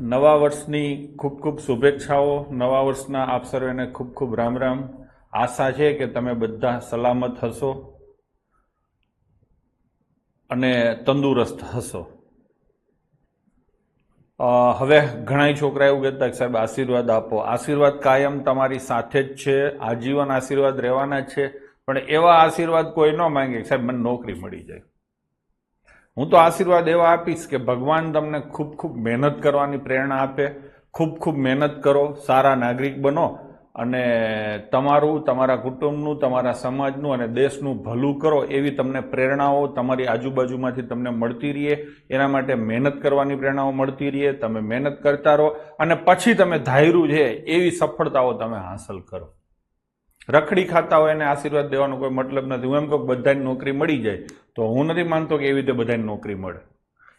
નવા વર્ષની ખૂબ ખૂબ શુભેચ્છાઓ. નવા વર્ષના આપ સર્વેને ખૂબ ખૂબ રામ રામ. આશા છે કે તમે બધા સલામત હશો અને તંદુરસ્ત હશો. હવે ઘણા છોકરા એવું કહેતા કે સાહેબ આશીર્વાદ આપો. આશીર્વાદ કાયમ તમારી સાથે જ છે, આજીવન આશીર્વાદ રહેવાના જ છે. પણ એવા આશીર્વાદ કોઈ ન માંગે કે સાહેબ મને નોકરી મળી જાય. હું તો આશીર્વાદ એવા આપીશ કે ભગવાન તમને ખૂબ ખૂબ મહેનત કરવાની પ્રેરણા આપે. ખૂબ ખૂબ મહેનત કરો, સારા નાગરિક બનો અને તમારું, તમારા કુટુંબનું, તમારા સમાજનું અને દેશનું ભલું કરો એવી તમને પ્રેરણાઓ તમારી આજુબાજુમાંથી તમને મળતી રહીએ. એના માટે મહેનત કરવાની પ્રેરણાઓ મળતી રહીએ. તમે મહેનત કરતા રહો અને પછી તમે ધાર્યું છે એવી સફળતાઓ તમે હાંસલ કરો. રખડી ખાતા હોય એને આશીર્વાદ દેવાનો કોઈ મતલબ નથી. હું એમ કહું બધાને નોકરી મળી જાય તો હું નથી માનતો કે એવી રીતે બધાને નોકરી મળે.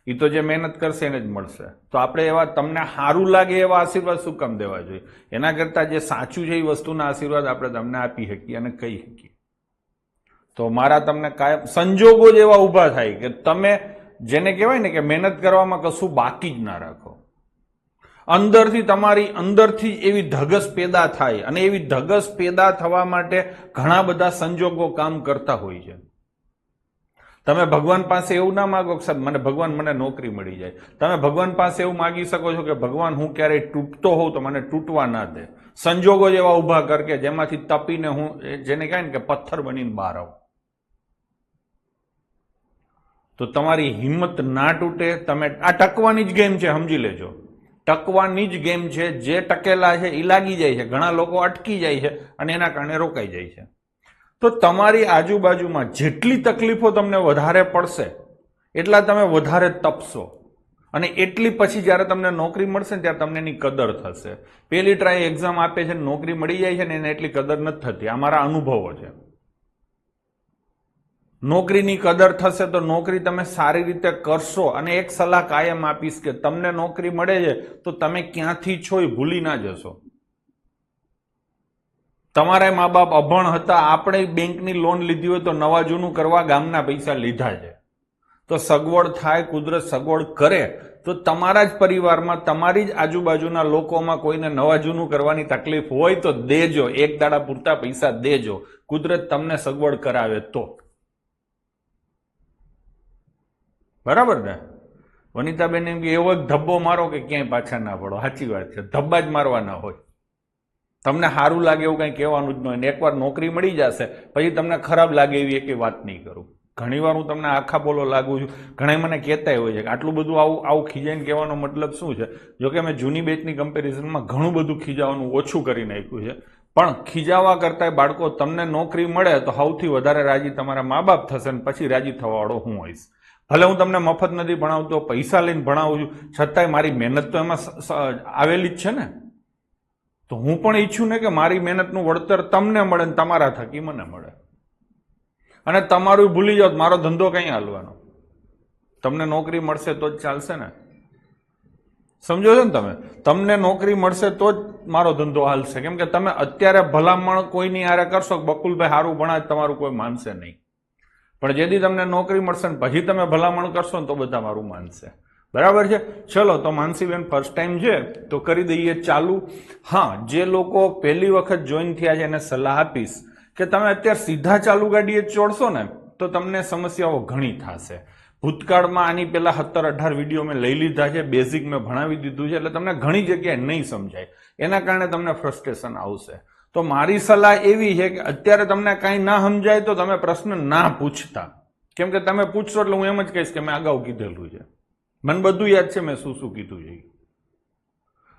એ તો જે મહેનત કરશે એને જ મળશે. તો આપણે એવા તમને સારું લાગે એવા આશીર્વાદ શું કામ દેવા જોઈએ? એના કરતાં જે સાચું છે એ વસ્તુના આશીર્વાદ આપણે તમને આપી શકીએ અને કહી શકીએ. તો મારા તમને કાયમ સંજોગો જ એવા ઊભા થાય કે તમે જેને કહેવાય ને કે મહેનત કરવામાં કશું બાકી જ ના રાખો. અંદરથી તમારી અંદરથી એવી ધગસ પેદા થાય અને એવી ધગસ પેદા થવા માટે ઘણા બધા સંજોગો કામ કરતા હોય છે. તમે ભગવાન પાસે એવું ના માગો કે સાહેબ મને ભગવાન મને નોકરી મળી જાય. તમે ભગવાન પાસે એવું માગી શકો છો કે ભગવાન હું ક્યારેય તૂટતો હોઉં તો મને તૂટવા ના દે. સંજોગો જ એવા ઊભા કર કે જેમાંથી તપીને હું જેને કહે ને કે પથ્થર બનીને બહાર આવું. તો તમારી હિંમત ના તૂટે. તમે આ ટકવાની જ ગેમ છે, સમજી લેજો. ટકવાની જ ગેમ છે. જે ટકેલા છે એ લાગી જાય છે. ઘણા લોકો અટકી જાય છે અને એના કારણે રોકાઈ જાય છે. તો તમારી આજુબાજુમાં જેટલી તકલીફો તમને વધારે પડશે એટલા તમે વધારે તપશો અને એટલી પછી જ્યારે તમને નોકરી મળશે ને ત્યારે તમને એની કદર થશે. પેલી ટ્રાય એક્ઝામ આપે છે, નોકરી મળી જાય છે ને એને એટલી કદર નથી થતી. આ મારા અનુભવો છે. નોકરીની કદર થશે તો નોકરી તમે સારી રીતે કરશો. અને એક સલાહ કાયમ આપીશ કે તમને નોકરી મળે છે તો તમે ક્યાંથી છો એ ભૂલી ના જશો. તમારા મા બાપ અભણ હતા, આપણે બેંકની લોન લીધી હોય તો નવા જૂનું કરવા ગામના પૈસા લીધા છે. તો સગવડ થાય, કુદરત સગવડ કરે તો તમારા જ પરિવારમાં, તમારી જ આજુબાજુના લોકોમાં કોઈને નવા જૂનું કરવાની તકલીફ હોય તો દેજો. એક દાડા પૂરતા પૈસા દેજો. કુદરત તમને સગવડ કરાવે તો. બરાબર ને? વનિતાબેન એમ કે એવો એક ધબ્બો મારો કે ક્યાંય પાછા ના પડો. સાચી વાત છે, ધબ્બા જ મારવાના હોય. તમને સારું લાગે એવું કંઈ કહેવાનું જ ન હોય. એકવાર નોકરી મળી જશે પછી તમને ખરાબ લાગે એવી એક વાત નહીં કરું. ઘણીવાર હું તમને આખા બોલો લાગુ છું. ઘણા મને કહેતા હોય છે કે આટલું બધું આવું ખીજાઈને કહેવાનો મતલબ શું છે? જોકે મેં જૂની બેચની કમ્પેરિઝનમાં ઘણું બધું ખીજાવાનું ઓછું કરી નાખ્યું છે. પણ ખીજાવા કરતાં બાળકો તમને નોકરી મળે તો સૌથી વધારે રાજી તમારા મા બાપ થશે ને પછી રાજી થવાવાળો હું હોઈશ. ભલે હું તમને મફત નથી ભણાવતો, પૈસા લઈને ભણાવું છું, છતાંય મારી મહેનત તો એમાં આવેલી જ છે ને. તો હું પણ ઈચ્છું ને કે મારી મહેનતનું વળતર તમને મળે ને તમારા થકી મને મળે. અને તમારું ભૂલી જાઓ મારો ધંધો કઈ હાલવાનો. તમને નોકરી મળશે તો જ ચાલશે ને. સમજો છો ને તમે? તમને નોકરી મળશે તો જ મારો ધંધો હાલશે. કેમ કે તમે અત્યારે ભલામણ કોઈની હારે કરશો કે બકુલભાઈ સારું ભણાય, તમારું કોઈ માનશે નહીં. પણ જેથી તમને નોકરી મળશે ને પછી તમે ભલામણ કરશો ને તો બધા મારું માનશે. બરાબર છે? ચલો, તો માનસીબેન ફર્સ્ટ ટાઈમ છે તો કરી દઈએ ચાલુ. હા, જે લોકો પહેલી વખત જોઈન થયા છે એને સલાહ આપીશ કે તમે અત્યારે સીધા ચાલુ ગાડીએ ચોડશો ને તો તમને સમસ્યાઓ ઘણી થશે. ભૂતકાળમાં આની પહેલા 17-18 વિડીયો મેં લઈ લીધા છે, બેઝિક મેં ભણાવી દીધું છે, એટલે તમને ઘણી જગ્યાએ નહીં સમજાય. એના કારણે તમને ફ્રસ્ટ્રેશન આવશે. તો મારી સલાહ એવી છે કે અત્યારે તમને કાંઈ ના સમજાય તો તમે પ્રશ્ન ના પૂછતા. કેમ કે તમે પૂછશો એટલે હું એમ જ કહીશ કે મેં અગાઉ કીધેલું છે, મને બધું યાદ છે, મેં શું શું કીધું છે.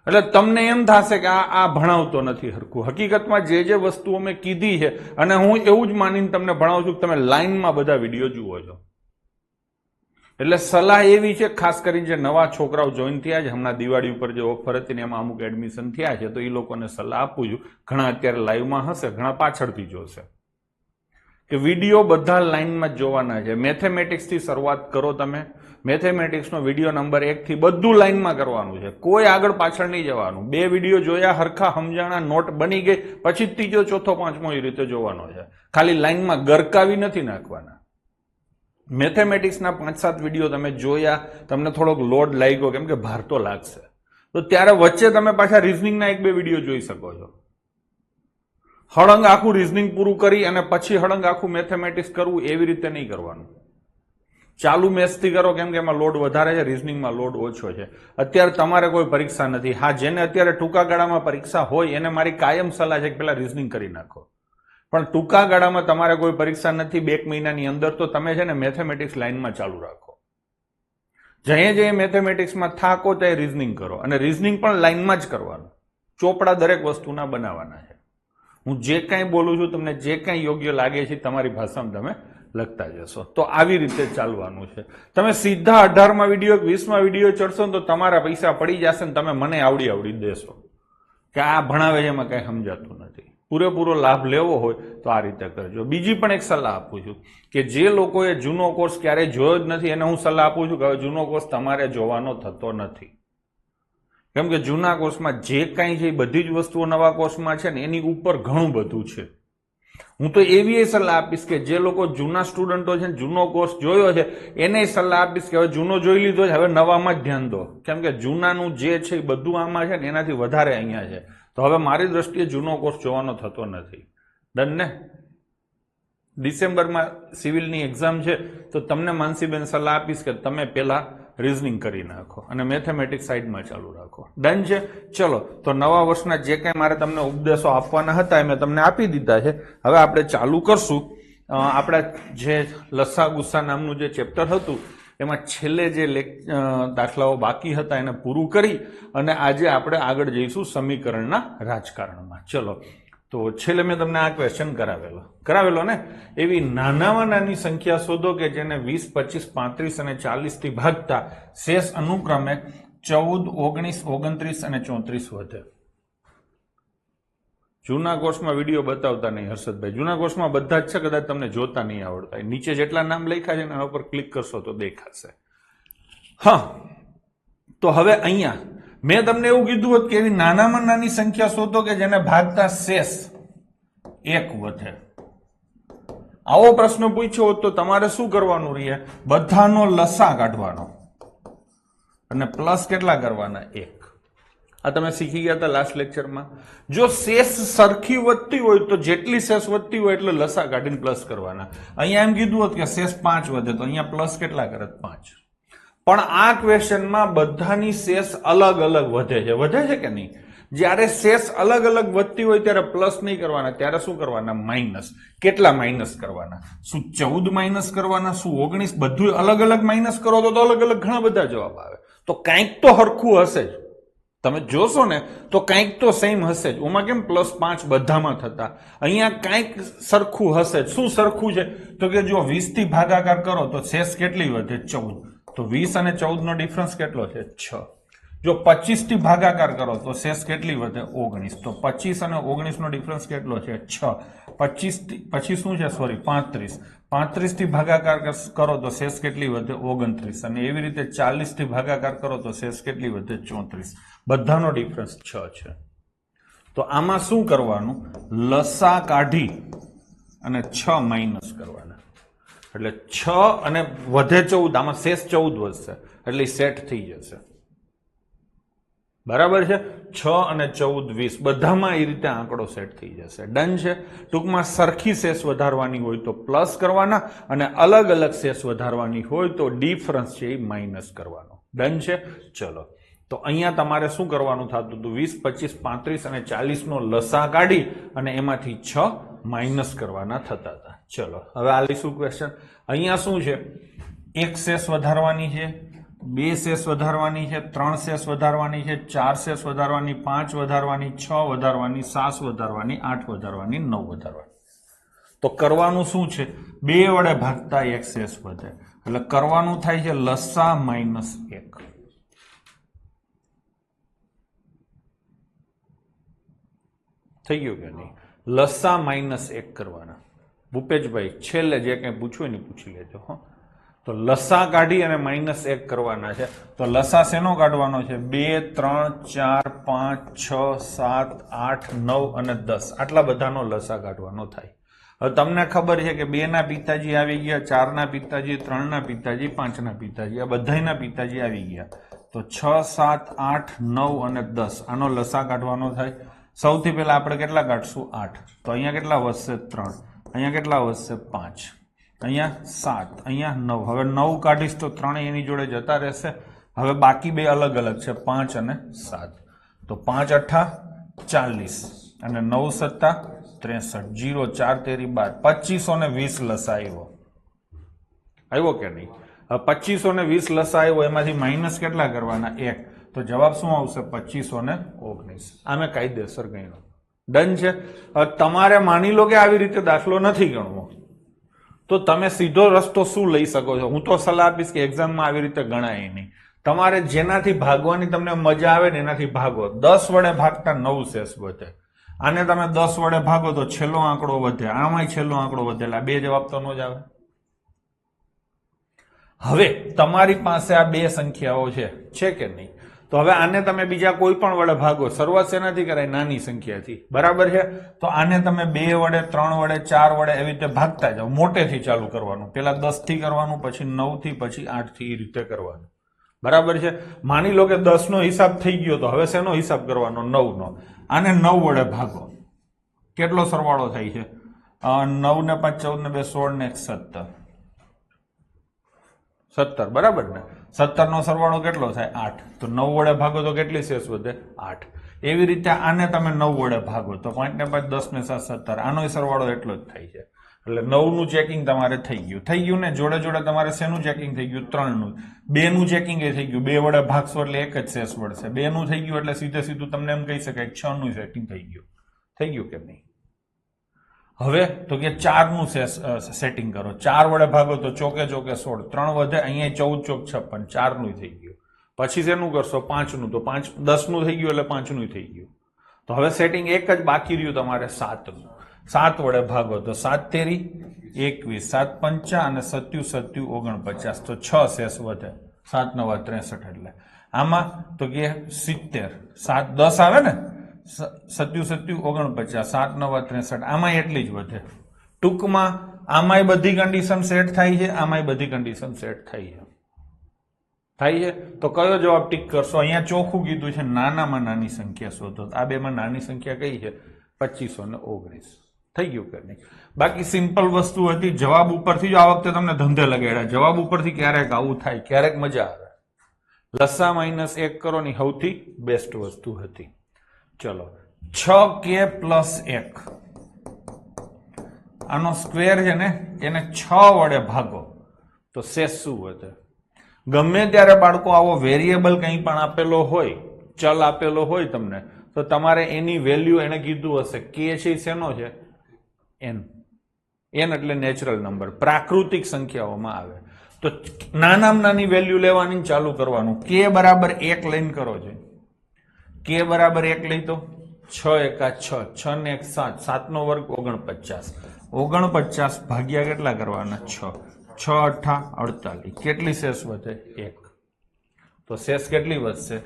એટલે તમને એમ થશે કે આ ભણાવતો નથી હરખું. હકીકતમાં જે વસ્તુઓ મેં કીધી છે અને હું એવું જ માનીને તમને ભણાવું છું કે તમે લાઈનમાં બધા વિડીયો જુઓ છો. એટલે સલાહ એવી છે, ખાસ કરીને જે નવા છોકરાઓ જોઈન થયા છે, હમણાં દિવાળી ઉપર જે ઓફર હતી ને એમાં અમુક એડમિશન થયા છે, તો એ લોકોને સલાહ આપું છું. ઘણા અત્યારે લાઈવમાં હશે, ઘણા પાછળથી જોશે. કે વિડીયો બધા લાઈનમાં જ જોવાના છે. મેથેમેટિક્સથી શરૂઆત કરો તમે. મેથેમેટિક્સનો વિડીયો નંબર 1 થી બધું લાઈનમાં કરવાનું છે. કોઈ આગળ પાછળ નહીં જવાનું. 2 વિડીયો જોયા, હરખા સમજાણા, નોટ બની ગઈ, પછી ત્રીજો, ચોથો, પાંચમો એ રીતે જોવાનો છે. ખાલી લાઈનમાં ગરકાવી નથી નાખવાના. મેથેમેટિક્સના 5-7 વિડીયો તમે જોયા, તમને થોડોક લોડ લાગ્યો, કેમ કે ભાર તો લાગશે. તો ત્યારે વચ્ચે તમે પાછા રિઝનિંગના 1-2 વિડીયો જોઈ શકો છો. હળંગ આખું રિઝનિંગ પૂરું કરી અને પછી હળંગ આખું મેથેમેટિક્સ કરવું એવી રીતે નહીં કરવાનું. ચાલુ મેથ્સથી કરો, કેમ કે એમાં લોડ વધારે છે, રિઝનિંગમાં લોડ ઓછો છે. અત્યારે તમારે કોઈ પરીક્ષા નથી. હા, જેને અત્યારે ટૂંકા ગાળામાં પરીક્ષા હોય એને મારી કાયમ સલાહ છે કે પહેલા રિઝનિંગ કરી નાખો. પણ ટૂંકા ગાળામાં તમારે કોઈ પરીક્ષા નથી 2 મહિનાની અંદર, તો તમે છે ને મેથેમેટિક્સ લાઈનમાં ચાલુ રાખો. જે મેથેમેટિક્સમાં થાકો તે રિઝનિંગ કરો, અને રિઝનિંગ પણ લાઈનમાં જ કરવાનું. ચોપડા દરેક વસ્તુના બનાવવાના છે. હું જે કાંઈ બોલું છું તમને જે કાંઈ યોગ્ય લાગે છે તમારી ભાષામાં તમે લખતા જશો. તો આવી રીતે ચાલવાનું છે. તમે સીધા 18માં વિડીયો 20માં વિડીયો ચડશો ને તો તમારા પૈસા પડી જશે ને તમે મને આવડી દેશો કે આ ભણાવે છે એમાં કઈ સમજાતું નથી. પૂરેપૂરો લાભ લેવો હોય તો આ રીતે કરજો. બીજી પણ એક સલાહ આપું છું કે જે લોકોએ જૂનો કોર્સ ક્યારેય જોયો જ નથી એને હું સલાહ આપું છું કે હવે જૂનો કોર્સ તમારે જોવાનો થતો નથી. કેમ કે જૂના કોર્સમાં જે કાંઈ છે એ બધી જ વસ્તુઓ નવા કોર્સમાં છે ને એની ઉપર ઘણું બધું છે. હું તો એવી સલાહ આપીશ કે જે લોકો જૂના સ્ટુડન્ટો છે જૂનો કોર્સ જોયો છે એને સલાહ આપીશ કે હવે જૂનો જોઈ લીધો છે, હવે નવામાં જ ધ્યાન દો. કેમ કે જૂનાનું જે છે એ બધું આમાં છે ને એનાથી વધારે અહીંયા છે. તો હવે મારી દ્રષ્ટિએ જૂનો કોર્સ જોવાનો થતો નથી. ડન ને? ડિસેમ્બરમાં સિવિલની એક્ઝામ છે તો તમને માનસીબેન સલાહ આપીશ કે તમે પહેલા રિઝનિંગ કરી નાખો અને મેથેમેટિક્સ સાઈડમાં ચાલુ રાખો. ડન છે? ચલો, તો નવા વર્ષના જે કાંઈ મારે તમને ઉપદેશો આપવાના હતા એ મેં તમને આપી દીધા છે. હવે આપણે ચાલુ કરશું. આપણા જે લસા ગુસ્સા નામનું જે ચેપ્ટર હતું એમાં છેલ્લે જે દાખલાઓ બાકી હતા એને પૂરું કરી અને આજે આપણે આગળ જઈશું સમીકરણના રાજકારણમાં. ચલો, તો છેલ્લે મેં તમને આ ક્વેશ્ચન કરાવેલો ને, એવી નાનામાં નાની સંખ્યા શોધો કે જેને 20, 25, 35 અને 40 થી ભાગતા શેષ અનુક્રમે 14, 19, 29 અને 34 વધે. જૂના કોર્સમાં વિડીયો બતાવતા નહીં હર્ષદભાઈ, જૂના કોર્સમાં બધા જ છે, કદાચ તમને જોતા નહીં આવડતા. નીચે જેટલા નામ લખ્યા છે એના ઉપર ક્લિક કરશો તો દેખાશે. હા, તો હવે અહીંયા મેં તમને એવું કીધું હતું કે એવી નાનામાં નાની સંખ્યા શોધો કે જેને ભાગતા શેષ 1 વધે. આવો પ્રશ્ન પૂછ્યો હોત તો તમારે શું કરવાનું રહે? બધાનો લસા કાઢવાનો અને પ્લસ કેટલા કરવાના? 1. આ તમે શીખી ગયા હતા લાસ્ટ લેક્ચરમાં. જો શેષ સરખી વધતી હોય તો જેટલી શેષ વધતી હોય એટલે લસા કાઢીને પ્લસ કરવાના. અહીંયા એમ કીધું હતું કે શેષ 5 વધે તો અહીંયા પ્લસ કેટલા કરે? 5. પણ આ ક્વેશ્ચનમાં બધાની શેષ અલગ અલગ વધે છે. વધે છે કે નહીં? જ્યારે શેષ અલગ અલગ વધતી હોય ત્યારે પ્લસ નહીં કરવાના, ત્યારે શું કરવાના? માઇનસ. કેટલા માઇનસ કરવાના? શું 14 માઇનસ કરવાના? શું 19? બધું અલગ અલગ માઇનસ કરો તો અલગ અલગ ઘણા બધા જવાબ આવે. તો કંઈક તો હરખું હશે જ. તમે જોશો ને તો કંઈક તો સેમ હશે જ. ઓમાં કેમ +5 બધામાં થતા, અહીંયા કંઈક સરખું હશે જ. શું સરખું છે? તો કે જો 20 થી ભાગાકાર કરો તો શેષ કેટલી વધે? 14. તો 20 અને 14 નો ડિફરન્સ કેટલો છે? 6. જો 25 થી ભાગાકાર કરો તો શેષ કેટલી વધે? 19. તો 25 અને 19 નો ડિફરન્સ કેટલો છે? 6. 25 શું છે? સોરી, 35. 35 થી ભાગાકાર કરો તો શેષ કેટલી વધે? 29. અને એવી રીતે 40 થી ભાગાકાર કરો તો શેષ કેટલી વધે? 34. બધાનો ડિફરન્સ 6 છે. તો આમાં શું કરવાનું? લસા કાઢી અને 6 માઇનસ કરવાના. એટલે 6 અને વધે 14, આમાં શેષ 14 વધશે એટલે સેટ થઈ જશે. બરાબર છે? 6 અને 14, 20 બધામાં એ રીતે આંકડો સેટ થઈ જશે. ડન છે? ટૂંકમાં સરખી શેષ વધારવાની હોય તો પ્લસ કરવાના અને અલગ અલગ શેષ વધારવાની હોય તો ડિફરન્સ છે એ માઇનસ કરવાનો. ડન છે? ચલો, તો અહીંયા તમારે શું કરવાનું થતું હતું? 20, 25, 35 અને 40 નો લસા કાઢી અને એમાંથી 6 માઇનસ કરવાના થતા હતા. ચલો, હવે આ લઈશું ક્વેશ્ચન. અહીંયા શું છે? 1 શેષ વધારવાની છે, 2 શેષ વધારવાની છે, 3 શેષ વધારવાની છે, 4 શેષ વધારવાની, 5 વધારવાની, 6 વધારવાની, 7 વધારવાની, 8 વધારવાની, 9 વધારવાની. તો કરવાનું શું છે? 2 વડે ભાગતા 1 શેષ વધે એટલે કરવાનું થાય છે લસા -1. થઈ ગયું કે નહીં? લસા -1 કરવાના. ભૂપેશભાઈ છેલ્લે જે કંઈ પૂછવું ને પૂછી લેજો. હો, તો લસા કાઢી અને -1 કરવાના છે. તો લસા શેનો કાઢવાનો છે? 2, 3, 4, 5, 6, 7, 8, 9 અને 10 આટલા બધાનો લસા કાઢવાનો થાય. હવે તમને ખબર છે કે 2 ના પિતાજી આવી ગયા, 4 ના પિતાજી, 3 ના પિતાજી, 5 ના પિતાજી, આ બધાના પિતાજી આવી ગયા. તો 6, 7, 8, 9 અને 10 આનો લસા કાઢવાનો થાય. સૌથી પહેલા આપણે કેટલા કાઢશું? 8. તો અહીંયા કેટલા વધશે? 3. અહીંયા કેટલા વધશે? 5. અહીંયા 7. અહીંયા 9. હવે 9 કાઢીશ તો 3 એની જોડે જતા રહેશે. હવે બાકી બે અલગ અલગ છે, 5 અને 7. તો 5 8 40 અને 9 7 63. 0 4 તેરી 12. 2520 લસા આવ્યો કે નહીં? હવે 2520 લસા આવ્યો, એમાંથી માઇનસ કેટલા કરવાના? 1. તો જવાબ શું આવશે? 2519. આ મેં કાયદેસર ગણ્યો. ડન છે. હવે તમારે માની લો કે આવી રીતે દાખલો નથી ગણવો, તો તમે સીધો રસ્તો શું લઈ શકો છો? હું તો સલાહ આપીશ કે એક્ઝામમાં આવી રીતે ગણાય નહીં. તમારે જેનાથી ભાગવાની તમને મજા આવે ને એનાથી ભાગો. 10 વડે ભાગતા 9 શેષ વધે. આને તમે 10 વડે ભાગો તો છેલ્લો આંકડો વધે, આમાંય છેલ્લો આંકડો વધે. બે જવાબ તો ન જ આવે. હવે તમારી પાસે આ બે સંખ્યાઓ છે કે નહીં? તો હવે આને તમે બીજા કોઈ પણ વડે ભાગો. શરૂઆત શેનાથી કરાય? નાની સંખ્યાથી. બરાબર છે? તો આને તમે 2 વડે 3 વડે 4 વડે એવી રીતે ભાગતા જાઓ. મોટેથી ચાલુ કરવાનું. પેલા 10 થી કરવાનું, પછી 9 થી, પછી 8 થી, એ રીતે કરવાનું. બરાબર છે? માની લો કે 10 નો હિસાબ થઈ ગયો, તો હવે શેનો હિસાબ કરવાનો? 9 નો. આને 9 વડે ભાગો. કેટલો સરવાળો થાય છે? 9 ને 5 14 ને 2 16 ને 1 17. 17. બરાબર ને? 17 નો સરવાળો કેટલો થાય? 8. તો 9 વડે ભાગો તો કેટલી શેષ વધે? 8. એવી રીતે આને તમે 9 વડે ભાગો તો 5 ને 5 10 ને 7 17. આનો સરવાળો એટલો જ થાય છે. એટલે 9 નું ચેકિંગ તમારે થઈ ગયું ને. જોડે જોડે તમારે શેનું ચેકિંગ થઈ ગયું? 3 નું. 2 નું ચેકિંગ એ થઈ ગયું. 2 વડે ભાગશો એટલે એક જ શેષ મળશે. 2 નું થઈ ગયું એટલે સીધે સીધું તમને એમ કહી શકાય 6 નું ચેકિંગ થઈ ગયું. થઈ ગયું કે નહીં? હવે તો કે 4 નું સેટિંગ કરો. 4 વડે ભાગો તો ચોકે ચોકે 16. 3 વધે, અહીંયા 14 ચોક 56. 4 નું થઈ ગયું. પછી શેનું કરશો? 5 નું. તો 5 10 નું થઈ ગયું એટલે 5 નું થઈ ગયું. તો હવે સેટિંગ એક જ બાકી રહ્યું તમારે 7 નું. 7 વડે ભાગો તો 7 તેરી 21, 7 પંચા અને 7 7 49. તો 6 શેષ વધે. 7 9 63. એટલે આમાં તો કે 70. 7 10 આવે ને? 7 7 49. 7 9 63. આમાં એટલી જ વધે. ટૂંકમાં આમાંય બધી કન્ડિશન સેટ થાય છે, આમાંય બધી કન્ડિશન સેટ થાય છે. તો કયો જવાબ ટીક કરશો? અહીંયા ચોખ્ખું કીધું છે નાનામાં નાની સંખ્યા શોધો. આ બેમાં નાની સંખ્યા કઈ છે? 2519. થઈ ગયું કે નહીં? બાકી સિમ્પલ વસ્તુ હતી. જવાબ ઉપરથી જો આ વખતે તમને ધંધે લગાડ્યા. જવાબ ઉપરથી ક્યારેક આવું થાય, ક્યારેક મજા આવે. લસા -1 કરો ની સૌથી બેસ્ટ વસ્તુ હતી. ચલો 6k + 1 આનો સ્ક્વેર છે ને, એને 6 વડે ભાગો તો શેષ શું વધે? ગમે ત્યારે બાળકો આવો વેરિયેબલ કંઈ પણ આપેલો હોય, ચલ આપેલો હોય તમને, તો તમારે એની વેલ્યુ એને કીધું હશે. કે છે શેનો છે? n. n એટલે નેચરલ નંબર, પ્રાકૃતિક સંખ્યાઓમાં આવે. તો નાનામાં નાની વેલ્યુ લેવાની ચાલુ કરવાનું. k બરાબર 1 લઈને કરો છે. k બરાબર 1 લઈ તો 6 એકા 6, 6 ને 1 7, 7 નો વર્ગ 49. 49 ભાગ્યા કેટલા કરવાના? 6. 6 8 48. કેટલી શેષ વધે? 1. તો શેષ કેટલી વધશે?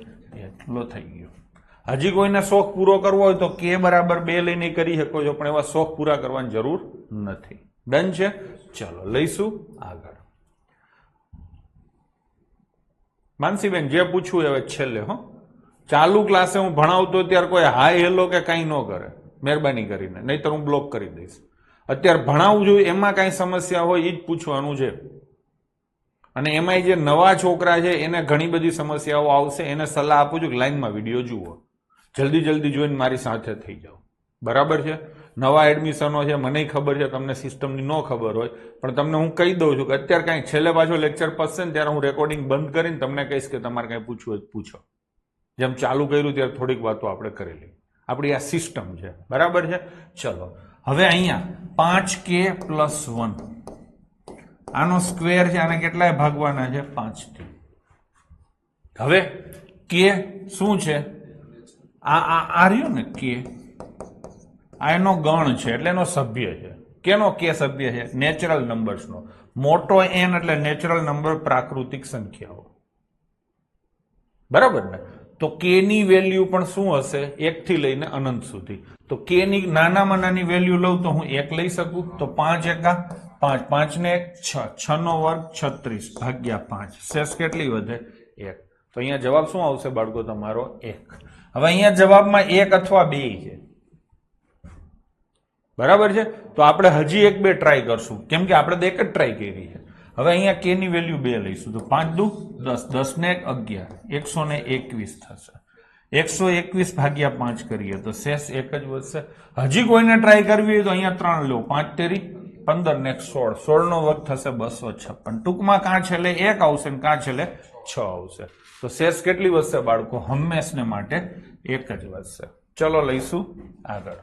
એટલો થઈ ગયો. હજી કોઈને શોખ પૂરો કરવો હોય તો k બરાબર 2 લઈને કરી શકો છો, પણ એવા શોખ પૂરા કરવાની જરૂર નથી. ડન છે? ચલો લઈશું આગળ. માનસીબેન જે પૂછવું હવે છેલ્લે. ચાલુ ક્લાસે હું ભણાવતો ત્યારે કોઈ હાય હેલો કે કઈ ન કરે, મહેરબાની કરીને, નહીતર હું બ્લોક કરી દઈશ. અત્યારે ભણાવવું જોઈએ, એમાં કઈ સમસ્યા હોય એ જ પૂછવાનું છે. અને એમાંય જે નવા છોકરા છે એને ઘણી બધી સમસ્યાઓ આવશે. એને સલાહ આપું છું કે લાઈનમાં વિડીયો જુઓ, જલ્દી જલ્દી જોઈને મારી સાથે થઈ જાઓ. બરાબર છે? નવા એડમિશનો છે, મને ખબર છે તમને સિસ્ટમની ન ખબર હોય, પણ તમને હું કહી દઉં છું કે અત્યારે કાંઈ છેલ્લે પાછો લેક્ચર પતશે ને ત્યારે હું રેકોર્ડિંગ બંધ કરીને તમને કહીશ કે તમારે કાંઈ પૂછવું હોય પૂછો. જેમ ચાલુ કર્યું ત્યારે થોડીક વાતો આપણે કરેલી. આપણી આ સિસ્ટમ છે. બરાબર છે? ચલો હવે અહીંયા 5k + 1 આનો સ્ક્વેર છે. આને કેટલાય ભાગવાના છે? 5 થી. હવે k શું છે? આ રહ્યો ને k, આ એનો ગણ છે, એટલે એનો સભ્ય છે. કેનો k સભ્ય છે? નેચરલ નંબર્સનો. મોટો n એટલે નેચરલ નંબર, પ્રાકૃતિક સંખ્યાઓ. બરાબર ને? તો k ની વેલ્યુ પણ શું હશે? 1 થી લઈને અનંત સુધી. તો k ની નાનામાં નાની વેલ્યુ લઉં તો હું 1 લઈ શકું. તો 5 એકા 5, 5 ને 1 6, 6 નો વર્ગ 36 ભાગ્યા 5. શેષ કેટલી વધે? 1. તો અહીંયા જવાબ શું આવશે બાળકો તમારો 1. હવે અહીંયા જવાબમાં 1 અથવા 2 છે, બરાબર છે. તો આપણે હજી 1 2 ટ્રાય કરશું, કેમ કે આપણે એક જ ટ્રાય કરી છે. હવે અહીંયા કે ની વેલ્યુ 2 લઈશું, તો 5 દુ 10, 10 ને 11, 121 થશે. 121 ભાગ્યા 5 કરીએ તો શેષ 1 જ વધશે. હજી કોઈને ટ્રાય કરવી હોય તો અહીંયા 3 લો, 5 તેરી 15 ને 16, 16 નો વર્ગ થશે 256. ટૂંકમાં કાં છેલ્લે 1 આવશે ને કાં છેલ્લે 6 આવશે. તો શેષ કેટલી વધશે બાળકો? હંમેશને માટે 1 જ વધશે. ચલો લઈશું આગળ.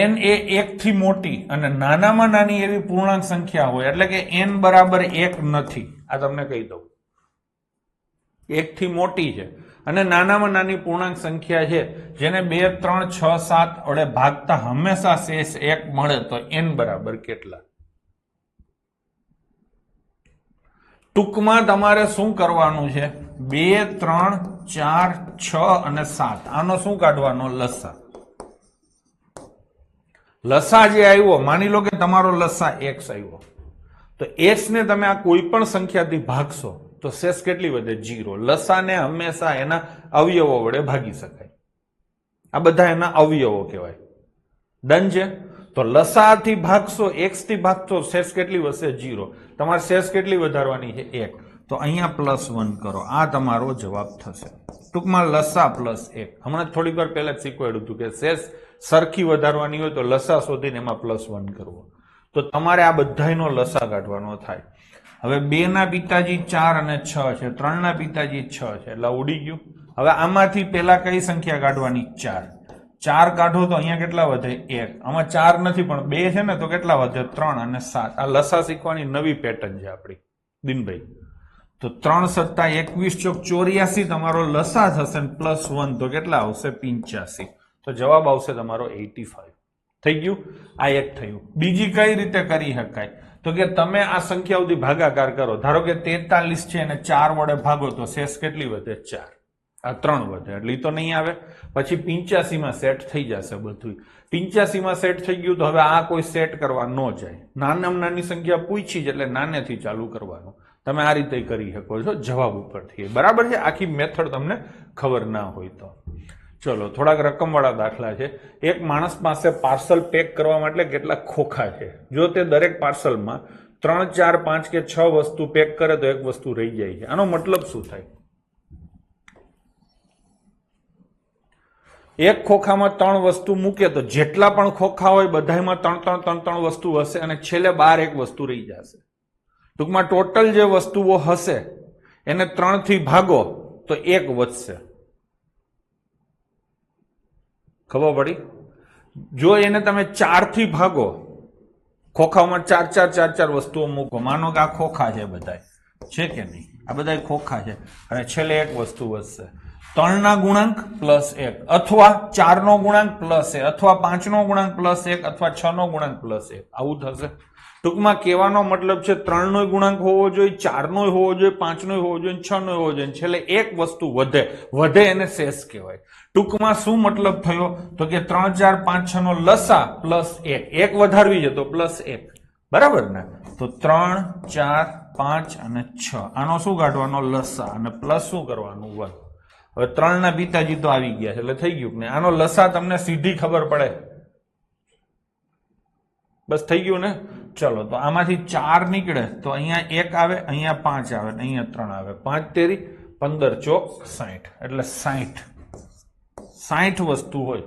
n એ 1 થી મોટી અને નાનામાં નાની એવી પૂર્ણાંક સંખ્યા હોય, એટલે કે n બરાબર 1 નથી, આ તમને કહી દઉં. 1 થી મોટી છે અને નાનામાં નાની પૂર્ણાંક સંખ્યા છે જેને 2 3 6 7 વડે ભાગતા હંમેશા શેષ 1 મળે, તો n બરાબર કેટલા? ટૂંકમાં તમારે શું કરવાનું છે? 2 3 4 6 અને 7 આનો શું કાઢવાનો? લસા. લસા જે આવ્યો, માની લો કે તમારો લસા x આવ્યો, તો x ને તમે આ કોઈ પણ સંખ્યાથી ભાગશો તો શેષ કેટલી વધે? 0. લસાને હંમેશા એના અવયવો વડે ભાગી શકાય. આ બધા એના અવયવો કહેવાય. ડન છે. તો લસાથી ભાગશો, x થી ભાગશો, શેષ કેટલી વધશે? 0. તમારે શેષ કેટલી વધારવાની છે? 1. તો અહીંયા +1 કરો, આ તમારો જવાબ થશે. ટૂંકમાં લસા +1. હમણાં થોડીક વાર પહેલા જ શીખવાડ્યું હતું કે શેષ સરખી વધારવાની હોય તો લસા શોધીને એમાં +1 કરવો. તો તમારે આ બધાનો લસા કાઢવાનો થાય. હવે 2 ના પિતાજી 4 અને 6 છે, 3 ના પિતાજી 6 છે, એટલે ઉડી ગયું. હવે આમાંથી પેલા કઈ સંખ્યા કાઢવાની? 4. 4 કાઢો તો અહીંયા કેટલા વધે? 1. આમાં 4 નથી પણ 2 છે ને, તો કેટલા વધે? 3 અને 7. આ લસા શીખવાની નવી પેટર્ન છે આપણી દિનભાઈ. તો 3 સત્તા 21 ચોક 84 તમારો લસા થશે, +1 તો કેટલા આવશે? 85. તો જવાબ આવશે તમારો 85. થઈ ગયું. આ એક થયું. બીજી કઈ રીતે કરી શકાય? તો કે તમે આ સંખ્યાઓથી ભાગાકાર કરો. ધારો કે 43 છે અને 4 વડે ભાગો તો શેષ કેટલી વધે? 4. આ 3 વધે એટલે તો નહીં આવે. પછી 85 માં સેટ થઈ જશે બધું. 85 માં સેટ થઈ ગયું તો હવે આ કોઈ સેટ કરવા ન જાય. નાનામાં નાની સંખ્યા પૂછી છે એટલે નાનેથી ચાલુ કરવાનું. તમે આ રીતે કરી શકો છો જવાબ ઉપરથી. બરાબર છે. આખી મેથડ તમને ખબર ના હોય તો ચલો થોડાક રકમવાળા દાખલા છે. એક માણસ પાસે પાર્સલ પેક કરવા માટે કેટલા ખોખા છે. જો તે દરેક પાર્સલમાં 3 4 5 કે 6 વસ્તુ પેક કરે તો એક વસ્તુ રહી જાય છે. આનો મતલબ શું થાય? એક ખોખામાં 3 વસ્તુ મૂકે તો જેટલા પણ ખોખા હોય બધામાં 3 વસ્તુ હશે અને છેલ્લે 12 એક વસ્તુ રહી જશે. ટૂંકમાં ટોટલ જે વસ્તુઓ હશે એને 3 થી ભાગો તો 1 વધશે. ખબર પડી? જો એને તમે 4 થી ભાગો, ખોખામાં 4 વસ્તુઓ મૂકો, માનો કે આ ખોખા છે, બધા છે કે નહીં? આ બધા ખોખા છે અને છેલ્લે 1 વસ્તુ વધશે. 3 ના ગુણાંક +1 અથવા 4 નો ગુણાંક +1 અથવા 5 નો ગુણાંક +1 અથવા 6 નો ગુણાંક +1 આવું થશે. ટૂંકમાં કહેવાનો મતલબ છે 3 નો ગુણાંક હોવો જોઈએ, 4 નો હોવો જોઈએ, 5 નો હોવો જોઈએ, 6 નો હોવો જોઈએ, છેલ્લે 1 વસ્તુ વધે એને શેષ કહેવાય. ટૂંકમાં શું મતલબ થયો? તો કે 3 4 5 6 નો લસા +1, 1 વધારવી છે તો +1. બરાબર ને? તો 3 4 5 અને 6 આનો શું કાઢવાનો? લસા. અને પ્લસ શું કરવાનું? 1. હવે 3 ના પિતાજી તો આવી ગયા છે એટલે થઈ ગયું ને. આનો લસા તમને સીધી ખબર પડે. બસ થઈ ગયું ને? ચલો તો આમાંથી 4 નીકળે તો અહીંયા 1 આવે, અહીંયા 5 આવે, અહીંયા 3 આવે. 5 તેરી 15 ચોક 60 એટલે 60 વસ્તુ હોય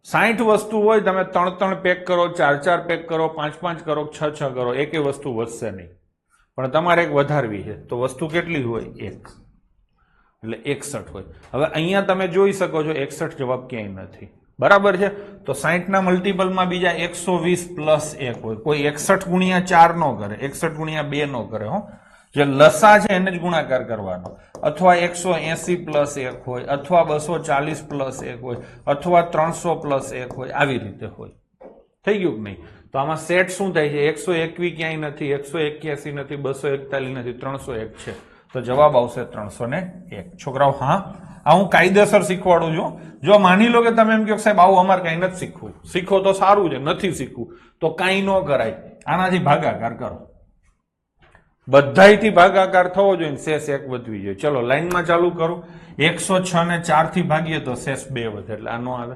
60 વસ્તુ હોય. તમે 3 પેક કરો, 4 પેક કરો, 5 કરો, 6 કરો, એકે વસ્તુ વધશે નહીં. પણ તમારે એક વધારવી છે તો વસ્તુ કેટલી હોય? 1 એટલે 61 હોય. હવે અહીંયા તમે જોઈ શકો છો 61 જવાબ ક્યાંય નથી. બરાબર છે? તો 60 ના મલ્ટીપલમાં બીજા 120 + 1 હોય. કોઈ 61 ગુણ્યા 4 નો કરે, 61 ગુણ્યા 2 નો કરે. જે લસા છે એને જ ગુણાકાર કરવાનો. અથવા 180 + 1 હોય, અથવા 240 + 1 હોય, અથવા 300 + 1 હોય, આવી રીતે હોય. થઈ ગયું કે નહીં? તો આમાં સેટ શું થાય છે? 121 ક્યાંય નથી, 181 નથી, 241 નથી, 301 છે. તો જવાબ આવશે 301. છોકરાઓ હા, આ હું કાયદેસર શીખવાડું છું. જો માની લો કે તમે એમ કહો સાહેબ આવું અમારે કઈ નથી શીખવું, શીખો તો સારું છે, નથી શીખવું તો કાંઈ ન કરાય. આનાથી ભાગાકાર કરો. બધાયથી ભાગાકાર થવો જોઈએ, શેષ 1 વધવી જોઈએ. ચલો લાઈનમાં ચાલુ કરું. 106 ને 4 થી ભાગીએ તો શેષ 2 વધે, એટલે આનો આવે.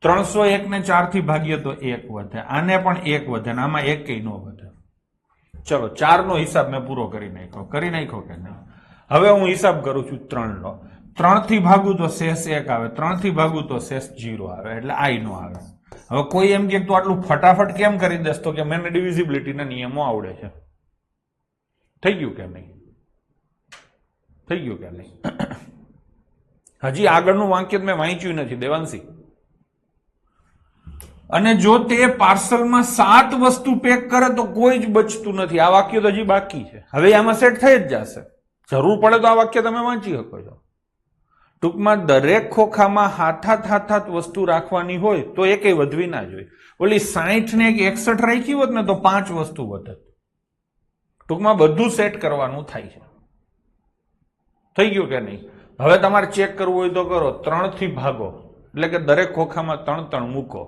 301 ને 4 થી ભાગીએ તો 1 વધે, આને પણ 1 વધે, ને આમાં 1 નો વધે. ચલો 4 નો હિસાબ મેં પૂરો કરી નાખ્યો કે નહીં? હવે હું હિસાબ કરું છું 3 નો. 3 થી ભાગું તો શેષ 1 આવે, 3 થી ભાગું તો શેષ 0 આવે, એટલે આઈ નો આવે. હવે કોઈ એમ કે તું આટલું ફટાફટ કેમ કરી દેસ, તો કે મને ડિવિઝિબિલિટીના નિયમો આવડે છે. થઈ ગયું કે નહીં? થઈ ગયું કે નહીં? હજી આગળનું વાક્ય મેં વાંચ્યું નથી દેવાંશી. અને જો તે પાર્સલમાં 7 વસ્તુ પેક કરે તો કોઈ જ બચતું નથી. આ વાક્ય તો હજી બાકી છે. હવે આમાં સેટ થઈ જ જશે. જરૂર પડે તો આ વાક્ય તમે વાંચી શકો છો. ટૂંકમાં દરેક ખોખામાં હાથાત વસ્તુ રાખવાની હોય તો એકેય વધવી ના જોઈએ. ઓલી 60 ને 61 રાખી હોત ને તો 5 વસ્તુ વધત. ટૂંકમાં બધું સેટ કરવાનું થાય છે. થઈ ગયું કે નહીં? હવે તમારે ચેક કરવું હોય તો કરો. 3 થી ભાગો એટલે કે દરેક ખોખામાં 3 મૂકો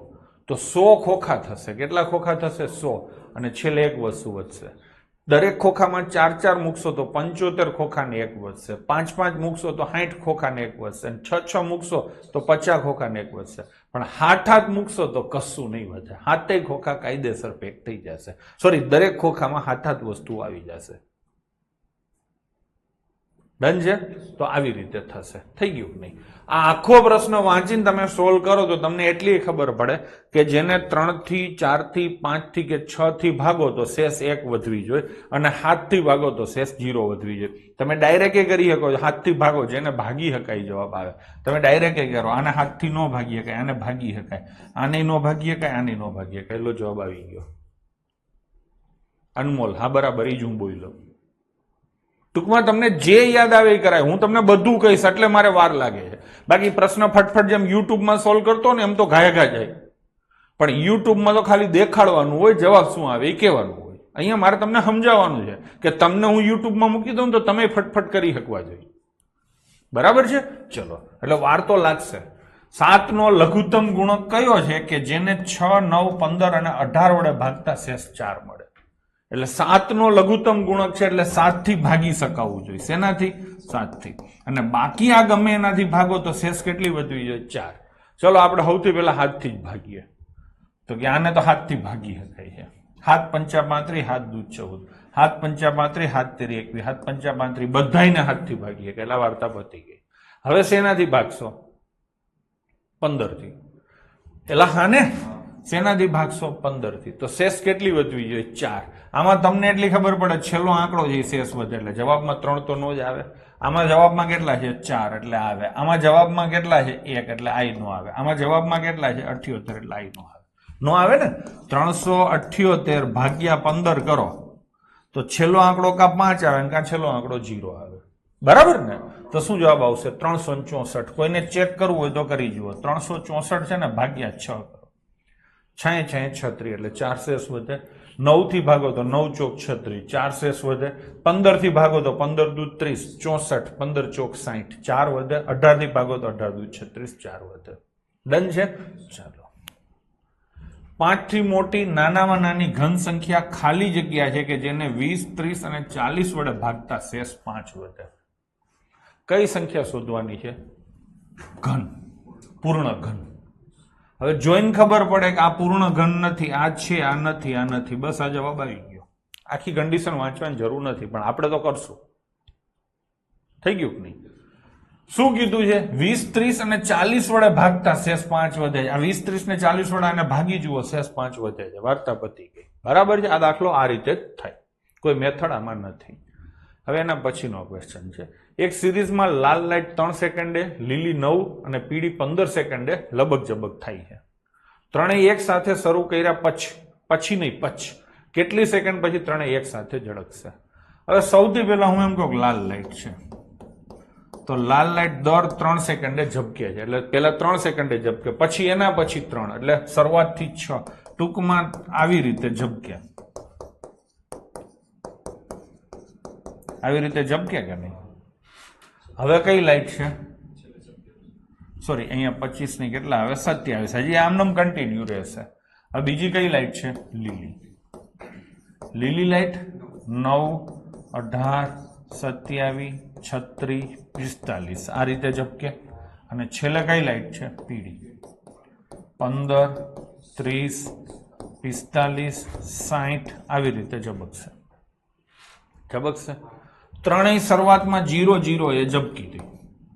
તો 100 ખોખા થશે. કેટલા ખોખા થશે? 100. અને છેલ્લે 1 વસ્તુ વધશે. દરેક ખોખામાં 4 મૂકશો તો 75 ખોખાને 1 વધશે. 5 મૂકશો તો 60 ખોખાને 1 વધશે. અને 6 મૂકશો તો 50 ખોખાને 1 વધશે. પણ 7 મૂકશો તો કશું નહીં વધે. 7 ખોખા કાયદેસર પેક થઈ જશે. સોરી, દરેક ખોખામાં 7 વસ્તુ આવી જશે. ડન છે? તો આવી રીતે થશે. થઈ ગયું નહીં? આ આખો પ્રશ્ન વાંચીને તમે સોલ્વ કરો તો તમને એટલી ખબર પડે કે જેને 3 થી 4 થી 5 થી કે 6 થી ભાગો તો શેષ 1 વધવી જોઈએ, અને 7 થી ભાગો તો શેષ 0 વધવી જોઈએ. તમે ડાયરેક્ટ કરી શકો છો. 7 થી ભાગો, જેને ભાગી શકાય જવાબ આવે. તમે ડાયરેક્ટ કરો. આને 7 થી ન ભાગી શકાય, આને ભાગી શકાય, આને ન ભાગી શકાય, આને ન ભાગી શકાય. એટલો જવાબ આવી ગયો. અનમોલ, હા બરાબર, એ જ હું બોલ્યો. ટૂંકમાં તમને જે યાદ આવે એ કરાય. હું તમને બધું કહીશ એટલે મારે વાર લાગે છે. બાકી પ્રશ્ન ફટફટ જેમ યુટ્યુબમાં સોલ્વ કરતો ને એમ તો ઘાયા જાય. પણ યુટ્યુબમાં તો ખાલી દેખાડવાનું હોય, જવાબ શું આવે એ કહેવાનું હોય. અહીંયા મારે તમને સમજાવવાનું છે કે તમને હું યુટ્યુબમાં મૂકી દઉં તો તમે ફટફટ કરી શકવા જોઈએ. બરાબર છે? ચલો, એટલે વાર તો લાગશે. 7 નો લઘુત્તમ ગુણક કયો છે કે જેને 6, 9, 15 અને 18 વડે ભાગતા શેષ 4 મળે. એટલે 7 નો લઘુત્તમ ગુણક છે એટલે 7 થી ભાગી શકાવવું જોઈએ. શેનાથી? 7 થી. અને બાકી આ ગમે એનાથી ભાગો તો શેષ કેટલી વધવી જોઈએ? 4. ચલો આપણે સૌથી પહેલા 7 થી જ ભાગીએ. તો કે આને તો 7 થી ભાગી શકાય છે. 7 પંચા 35, 7 દૂ 14, 7 પંચા 35, 7 તેરી 21, 7 પંચા 35, બધાયને 7 થી ભાગીએ. એટલે વાર્તા પતી ગઈ. હવે શેનાથી ભાગશો? 15 થી. એટલે હા ને, શેનાથી ભાગશો? 15 થી. તો શેષ કેટલી વધવી જોઈએ? 4. આમાં તમને એટલી ખબર પડે, છેલ્લો આંકડો છે શેષ વધે એટલે જવાબમાં 3 તો નો જ આવે. આમાં જવાબમાં કેટલા છે? 4 એટલે આવે. આમાં જવાબમાં કેટલા છે? 1 એટલે આઈ નો આવે. આમાં જવાબમાં કેટલા છે? 78 એટલે આઈ નો આવે. નો આવે ને? 378 ભાગ્યા 15 કરો તો છેલ્લો આંકડો કા 5 આવે ને કા છેલ્લો આંકડો 0 આવે. બરાબર ને? તો શું જવાબ આવશે? 364. કોઈને ચેક કરવું હોય તો કરી જુઓ. 364 છે ને ભાગ્યા 6 કરો. 6 36 એટલે 4 શેષ વધે. 9 થી ભાગો તો 9 ચોક 36, 4 શેષ વધે. 15 થી ભાગો તો 15 દૂ 30, 64, 15 ચોક 60, 4 વધે. 18 થી ભાગો તો 18 દૂ 36, 4 વધે. ડન છે? ચાલો. 5 થી મોટી નાનામાં નાની ઘન સંખ્યા ખાલી જગ્યા છે કે જેને 20, 30 અને 40 વડે ભાગતા શેષ 5 વધે. કઈ સંખ્યા શોધવાની છે? ઘન, પૂર્ણ ઘન. હવે જોઈને ખબર પડે કે આ પૂર્ણ ઘન નથી, આ છે, આ નથી, આ નથી. બસ આ જવાબ આવી ગયો. આખી કન્ડિશન વાંચવાની જરૂર નથી, પણ આપણે તો કરશું. થઈ ગયું કે નહીં? શું કીધું છે? 20, 30 અને 40 વડે ભાગતા શેષ 5 વધે છે. આ 20, 30 ને 40 વડે આને ભાગી જુઓ, શેષ 5 વધે છે. વાર્તા પતી ગઈ. બરાબર છે? આ દાખલો આ રીતે જ થાય. કોઈ મેથડ આમાં નથી. હવે એના પછીનો ક્વેશ્ચન છે. એક સિરીઝમાં લાલ લાઈટ 3 સેકન્ડે, લીલી 9 અને પીળી 15 સેકન્ડે લબક જબક થાય છે. ત્રણેય એક સાથે શરૂ કર્યા પછી નહીં, કેટલી સેકન્ડ પછી ત્રણેય એક સાથે ઝળકશે? હવે સૌથી પહેલા હું એમ કહું લાલ લાઈટ છે તો લાલ લાઈટ દર 3 સેકન્ડે ઝબકે છે. એટલે પહેલા 3 સેકન્ડે ઝબકે, પછી એના પછી 3, એટલે શરૂઆતથી 6. ટૂંકમાં આવી રીતે ઝબકે. આવી રીતે ઝબકે કે નહીં? હવે કઈ લાઈટ છે? સોરી, અહીંયા 25 ની કેટલા આવે? 27. હજી આમનામ કન્ટિન્યુ રહેશે. હવે બીજી કઈ લાઈટ છે? લીલી. લીલી લાઈટ 9, 18, 27, 36, 45 આ રીતે ઝબકે. અને છેલ્લે કઈ લાઈટ છે? પીળી. 15, 30, 45, 60 આવી રીતે ઝબકશે. ત્રણેય શરૂઆતમાં 0 0 એ ઝબકી હતી.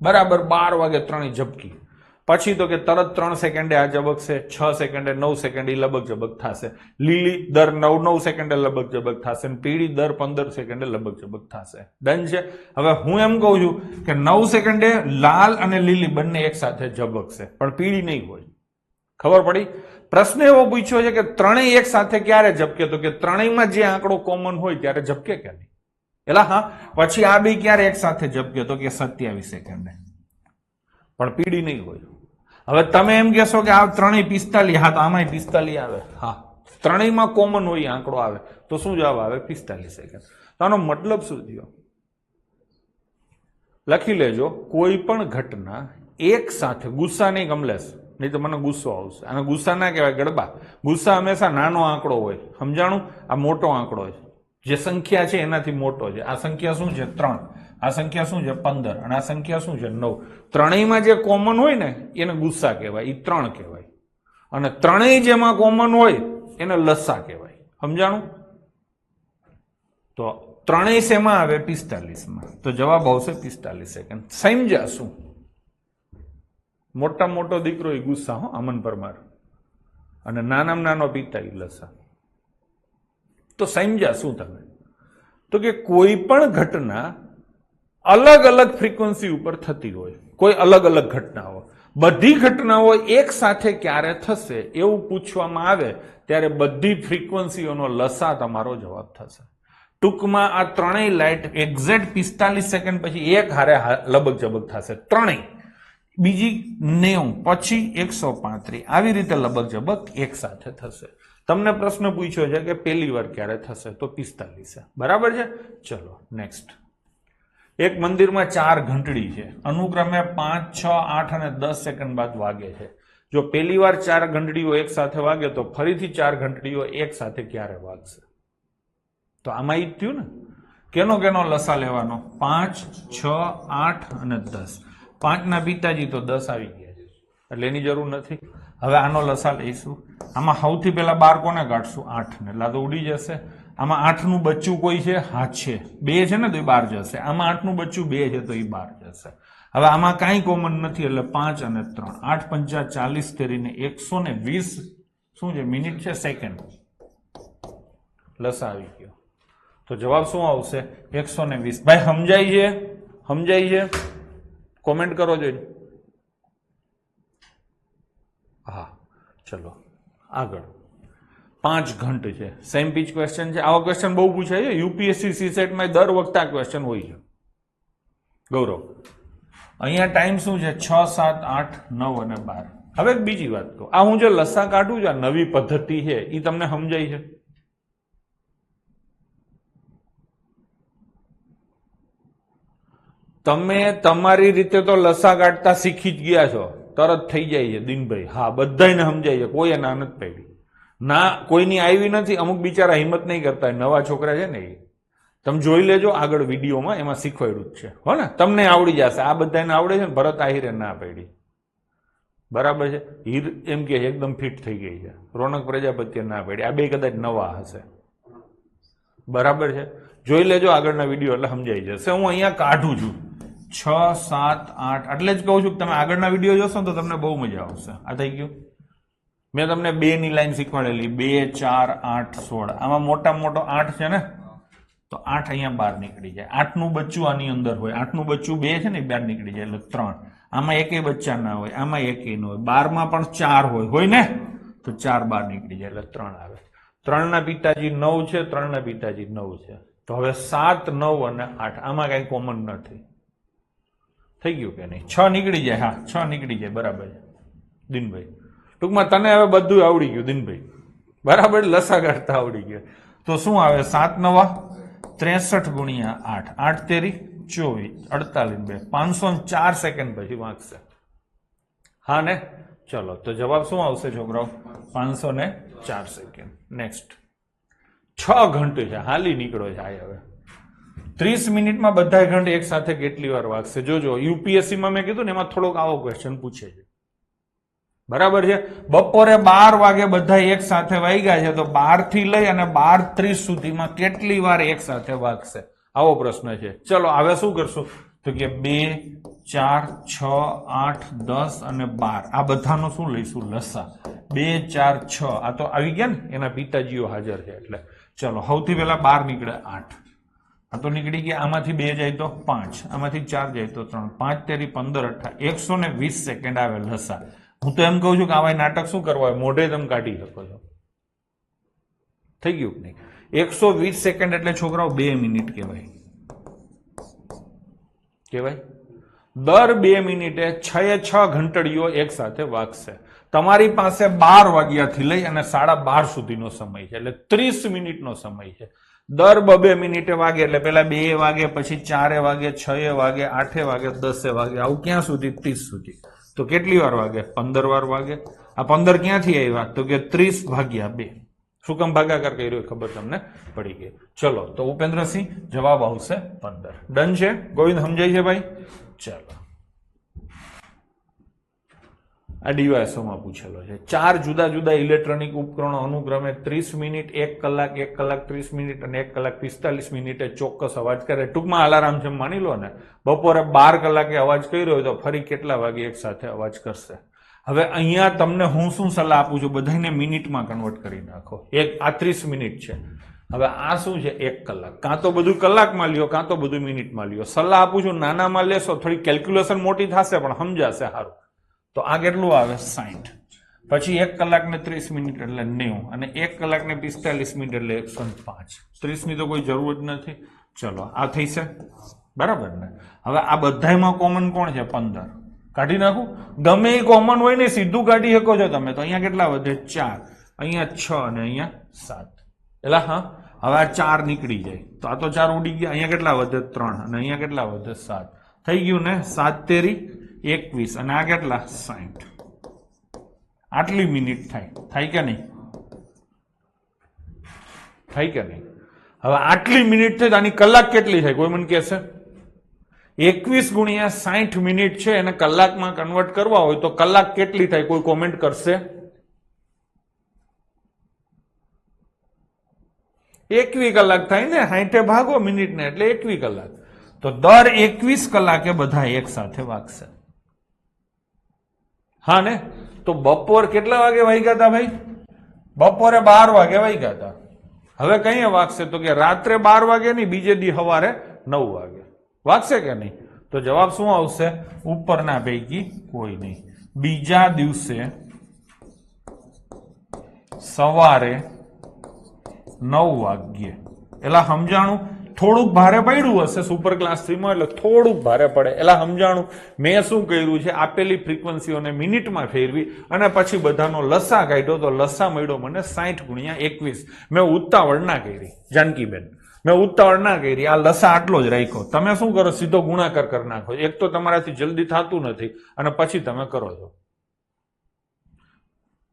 બરાબર 12 વાગે ત્રણેય ઝબકી. પછી તો કે તરત 3 સેકન્ડે આ ઝબકશે, 6 સેકન્ડે, 9 સેકન્ડે લબક ઝબક થશે. લીલી દર 9 સેકન્ડે લબક ઝબક થશે અને પીળી દર 15 સેકન્ડે લબક ઝબક થશે. ડન છે. હવે હું એમ કહું છું કે 9 સેકન્ડે લાલ અને લીલી બંને એક સાથે ઝબકશે, પણ પીળી નહીં હોય. ખબર પડી? પ્રશ્ન એવો પૂછ્યો છે કે ત્રણેય એક સાથે ક્યારે ઝબકે? તો કે ત્રણેયમાં જે આંકડો કોમન હોય ત્યારે ઝબકે કે નહીં? એલા હા. પછી આ બે ક્યારે એક સાથે ઝબકે? તો કે 27 સેકન્ડે, પણ પીળી નહીં હોય. હવે તમે એમ કહેશો કે આ ત્રણેય 45, હા તો આમાંય 45 આવે. હા, ત્રણેયમાં કોમન હોય આંકડો આવે તો શું જવાબ આવે? 45 સેકન્ડ. તો આનો મતલબ શું થયો? લખી લેજો. કોઈ પણ ઘટના એક સાથે, ગુસ્સા નહીં કમલેશ, નહીં તો મને ગુસ્સો આવશે. અને ગુસ્સા ના કહેવાય ગડબા. ગુસ્સા હંમેશા નાનો આંકડો હોય, સમજાણું? આ મોટો આંકડો છે, જે સંખ્યા છે એનાથી મોટો છે. આ સંખ્યા શું છે? 3. આ સંખ્યા શું છે? 15. અને આ સંખ્યા શું છે? 9. ત્રણેયમાં જે કોમન હોય ને એને ગુસ્સા કહેવાય, એ 3 કહેવાય. અને ત્રણેય જેમાં કોમન હોય એને લસા કહેવાય. સમજાણું? તો ત્રણેય શેમાં આવે? 45માં. તો જવાબ આવશે 45 સેકન્ડ. સમજ્યા શું? મોટા મોટો દીકરો એ ગુસ્સા, હો, અમન પરમાર. અને નાનામાં નાનો પિતા એ લસા. તો સમજ્યા શું તમે? તો કે કોઈ પણ ઘટના અલગ અલગ ફ્રીક્વન્સી ઉપર થતી હોય, કોઈ અલગ અલગ ઘટનાઓ, બધી ઘટનાઓ એક સાથે ક્યારે થશે એવું પૂછવામાં આવે ત્યારે બધી ફ્રીક્વન્સીઓનો લસા તમારો જવાબ થશે. ટૂંકમાં આ ત્રણેય લાઈટ એક્ઝેક્ટ 45 સેકન્ડ પછી એક હારે લબક ઝબક થશે. ત્રણેય. બીજી 90, પછી 135, આવી રીતે લબક ઝબક એક સાથે થશે. તમને પ્રશ્ન પૂછ્યો છે કે પહેલી વાર ક્યારે થશે? તો 45. બરાબર છે. ચલો નેક્સ્ટ. એક મંદિરમાં 4 ઘંટડી છે, અનુક્રમે 5, 6, 8 અને 10 સેકન્ડ બાદ વાગે છે. જો પહેલી વાર 4 ઘંટડીઓ એક સાથે વાગે તો ફરીથી 4 ઘંટડીઓ એક સાથે ક્યારે વાગશે? તો આમાં ઈ જ થયું ને. કેનો કેનો લસા લેવાનો? 5, 6, 8 અને 10. 5 ના પિતાજી તો 10 આવી ગયા છે, એટલે એની જરૂર નથી. હવે આનો લસા લઈશું. આમાં સૌથી પહેલા 12 કોને કાઢશું? 8 ને. એટલે તો ઉડી જશે. આમાં 8 નું બચ્ચું કોઈ છે? હા છે, 2 છે ને, તો એ 12 જશે. આમાં 8 નું બચ્ચું 2 છે તો એ 12 જશે. હવે આમાં કાંઈ કોમન નથી એટલે 5 અને 3. 8 5 40 તેરીને 120 શું છે? મિનિટ છે, સેકન્ડ. લસા આવી ગયો. તો જવાબ શું આવશે? 120. ભાઈ સમજાય છે? સમજાય છે? કોમેન્ટ કરો જોઈ. હા, ચલો આગળ. 5 ઘંટ છે, સેમ પીચ ક્વેશ્ચન છે. આવા ક્વેશ્ચન બહુ પૂછાય છે યુપીએસસી સીસેટમાં, દર વખતે આ ક્વેશ્ચન હોય છે. ગૌરવ, અહીંયા ટાઈમ શું છે? 6, 7, 8, 9 અને 12. હવે બીજી વાત કહું, આ હું જે લસા કાઢું છું, આ નવી પદ્ધતિ છે, એ તમને સમજાય છે? તમે તમારી રીતે તો લસા કાઢતા શીખી જ ગયા છો, તરત થઈ જાય છે દિનભાઈ. હા, બધાને સમજાય છે, કોઈ ના નથી પાડી ના, કોઈની આવી નથી. અમુક બિચારા હિંમત નહીં કરતા, નવા છોકરા છે ને એ. તમે જોઈ લેજો આગળ વિડીયોમાં, એમાં શીખવાડ્યું જ છે. હો ને, તમને આવડી જશે. આ બધાને આવડે છે ને, ભરત આહિરે ના પાડી. બરાબર છે. હીર એમ કે એકદમ ફિટ થઈ ગઈ છે, રોનક પ્રજાપતિએ ના પાડી. આ બે કદાચ નવા હશે. બરાબર છે. જોઈ લેજો આગળના વિડીયો એટલે સમજાઈ જશે. હું અહીંયા કાઢું છું 6, 7, 8. એટલે જ કહું છું કે તમે આગળના વિડીયો જોશો ને તો તમને બહુ મજા આવશે. આ થઈ ગયું. મેં તમને 2 ની લાઈન શીખવાડેલી, 2, 4, 8, 16. આમાં મોટામાં મોટો 8 છે ને, તો 8 અહીંયા બહાર નીકળી જાય. 8 નું બચ્ચું આની અંદર હોય. 8 નું બચ્ચું 2 છે ને, બહાર નીકળી જાય એટલે 3. આમાં એકેય બચ્ચા ના હોય, આમાં એકેય ન હોય. 12 માં પણ 4 હોય ને, તો 4 બહાર નીકળી જાય એટલે 3 આવે. 3 ના પિતાજી 9 છે, 3 ના પિતાજી 9 છે. તો હવે 7, 9 અને 8 આમાં કઈ કોમન નથી. થઈ ગયું કે નહીં? 6 નીકળી જાય. હા, 6 નીકળી જાય. બરાબર છે દિનભાઈ. ટૂંકમાં તને હવે બધું આવડી ગયું દિનભાઈ. બરાબર, લસા કાઢતા આવડી ગયું. તો શું આવે? 7 9 63 ગુણ્યા 8, 8 તેરી 24, 48, 504 સેકન્ડ પછી વાંચશે. હા ને? ચલો, તો જવાબ શું આવશે છોકરાઓ? 504 સેકન્ડ. નેક્સ્ટ. 6 ઘંટ છે, હાલી નીકળો છે. આ હવે 30 મિનિટમાં બધા ઘંટ એક સાથે કેટલી વાર વાગશે? જોજો, યુપીએસસીમાં મેં કીધું ને એમાં થોડોક આવો ક્વેશ્ચન પૂછે છે. બરાબર છે. બપોરે 12 વાગે બધા એક સાથે વાગ્યા છે, તો 12 થી લઈ અને 12:30 સુધીમાં કેટલી વાર એક સાથે વાગશે? આવો પ્રશ્ન છે. ચલો હવે શું કરશું? તો કે 2, 4, 6, 8, 10 અને 12 આ બધાનો શું લઈશું? લસા. 2, 4, 6 આ તો આવી ગયા ને, એના પિતાજીઓ હાજર છે એટલે. ચલો સૌથી પહેલા 12 નીકળે 8, આ તો નીકળી ગયા. આમાંથી 2 જાય તો 5, આમાંથી 4 જાય તો 3, 5 તેરી 15 18 120 સેકન્ડ આવે લસા. હું તો એમ કહું છું કે આવા નાટક શું કરવા હોય, મોઢે તમે કાઢી શકો છો. થઈ ગયું કે નહીં? 120 સેકન્ડ એટલે છોકરાઓ 2 મિનિટ કહેવાય. દર 2 મિનિટે 6 ઘંટડીઓ એક સાથે વાગશે. તમારી પાસે 12 વાગ્યાથી લઈ અને 12:30 સુધીનો સમય છે, એટલે 30 મિનિટનો સમય છે. દર 2 મિનિટે વાગે એટલે પેલા 2 વાગે, પછી 4 વાગે, 6 વાગે, 8 વાગે, 10 વાગે, આવું ક્યાં સુધી? 30 સુધી. તો કેટલી વાર વાગે? 15 વાર વાગે. આ 15 ક્યાંથી આવ્યા? તો કે 30 ભાગ્યા 2. શું કામ ભાગાકાર કર્યો ખબર તમને પડી ગઈ. ચલો તો ઉપેન્દ્રસિંહ જવાબ આવશે 15. ડન છે? ગોવિંદ સમજાય છે ભાઈ? ચાલો, આ ડિવાઇસોમાં પૂછેલો છે. 4 જુદા જુદા ઇલેક્ટ્રોનિક ઉપકરણો અનુક્રમે 30 મિનિટ, 1 કલાક, 1 કલાક 30 મિનિટ અને 1 કલાક 45 મિનિટે ચોક્કસ અવાજ કરે. ટૂંકમાં અલાર્મ જેમ માની લો ને, બપોરે 12 કલાકે અવાજ કર્યો હોય તો ફરી કેટલા વાગે એક સાથે અવાજ કરશે? હવે અહીંયા તમને હું શું સલાહ આપું છું? બધાને મિનિટમાં કન્વર્ટ કરી નાખો. આ 30 મિનિટ છે. હવે આ શું છે? 1 કલાક. કાં તો બધું કલાકમાં લ્યો, કાં તો બધું મિનિટમાં લ્યો. સલાહ આપું છું, નાનામાં લેશો થોડી કેલ્ક્યુલેશન મોટી થશે પણ સમજાશે સારું. તો આ કેટલું આવે? 60. પછી 1 કલાક ને 30 મિનિટ એટલે 90 અને 1 કલાક ને 45 મિનિટ એટલે 105. 30 ની તો કોઈ જરૂર જ નથી. ચલો આ થઈ છે, બરાબર ને? હવે આ બધામાં કોમન કોણ છે? 15. કાઢી નાખું. ગમે એ કોમન હોય ને સીધું કાઢી શકો છો તમે. તો અહીંયા કેટલા વધે? 4, અહીંયા 6 અને અહીંયા 7. એટલે હા, હવે આ 4 નીકળી જાય તો આ તો 4 ઉડી ગયા. અહીંયા કેટલા વધે? 3 અને અહીંયા કેટલા વધે? 7. થઈ ગયું ને? 7 તેરી 21 અને આ કેટલા? 60. આટલી મિનિટ થાય કે નહીં? થાય કે નહીં? હવે આટલી મિનિટ થઈ તો આની કલાક કેટલી થાય? કોઈ મને કહેશે? 21 ગુણ્યા 60 મિનિટ છે, એને કલાકમાં કન્વર્ટ કરવા હોય તો કલાક કેટલી થાય? કોઈ કોમેન્ટ કરશે? 21 કલાક થાય ને, 60 ભાગો મિનિટ ને એટલે 21 કલાક. તો દર 21 કલાકે બધા એક સાથે વાગશે. હા ને? તો બપોર કેટલા વાગે વાગ્યા હતા ભાઈ? બપોરે 12 વાગે વાગ્યા હતા. હવે કઈ વાગશે? તો કે રાત્રે 12 વાગે નહીં, બીજે દી સવારે 9 વાગે વાગશે કે નહીં? તો જવાબ શું આવશે? ઉપરના પૈકી કોઈ નહીં. બીજા દિવસે સવારે 9 વાગ્યે. એટલે સમજાણું? થોડુંક ભારે પડ્યું હશે સુપર ક્લાસ 3 માં, એટલે થોડુંક ભારે પડે. એટલે સમજાણું? મેં શું કર્યું છે? આપેલી ફ્રીક્વન્સીઓને મિનિટમાં ફેરવી અને પછી બધાનો લસા કાઢ્યો તો લસા મળ્યો મને 60 ગુણ્યા 21. મેં ઉતાવળ ના કરી જાનકીબેન, મેં ઉતાવળ ના કરી. આ લસા આટલો જ રાખ્યો. તમે શું કરો? સીધો ગુણાકાર કરી નાખો. એક તો તમારાથી જલ્દી થતું નથી અને પછી તમે કરો છો.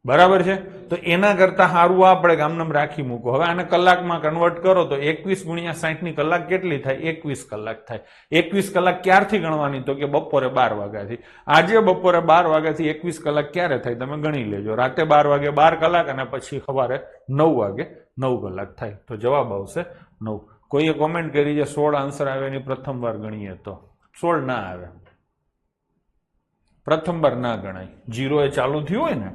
બરાબર છે? તો એના કરતા સારું આપણે ગામનામ રાખી મૂકો. હવે આને કલાકમાં કન્વર્ટ કરો તો 21 ગુણ્યા 60 ની કલાક કેટલી થાય? 21 કલાક થાય. 21 કલાક ક્યારથી ગણવાની? તો કે બપોરે 12 વાગ્યાથી. આજે બપોરે 12 વાગ્યાથી 21 કલાક ક્યારે થાય? તમે ગણી લેજો. રાતે 12 વાગે 12 કલાક અને પછી સવારે 9 વાગે 9 કલાક થાય. તો જવાબ આવશે 9. કોઈએ કોમેન્ટ કરી છે 16 આન્સર આવે એની પ્રથમ વાર ગણીએ તો 16 ના આવે. પ્રથમ વાર ના ગણાય. 0 એ ચાલુ થયું હોય ને,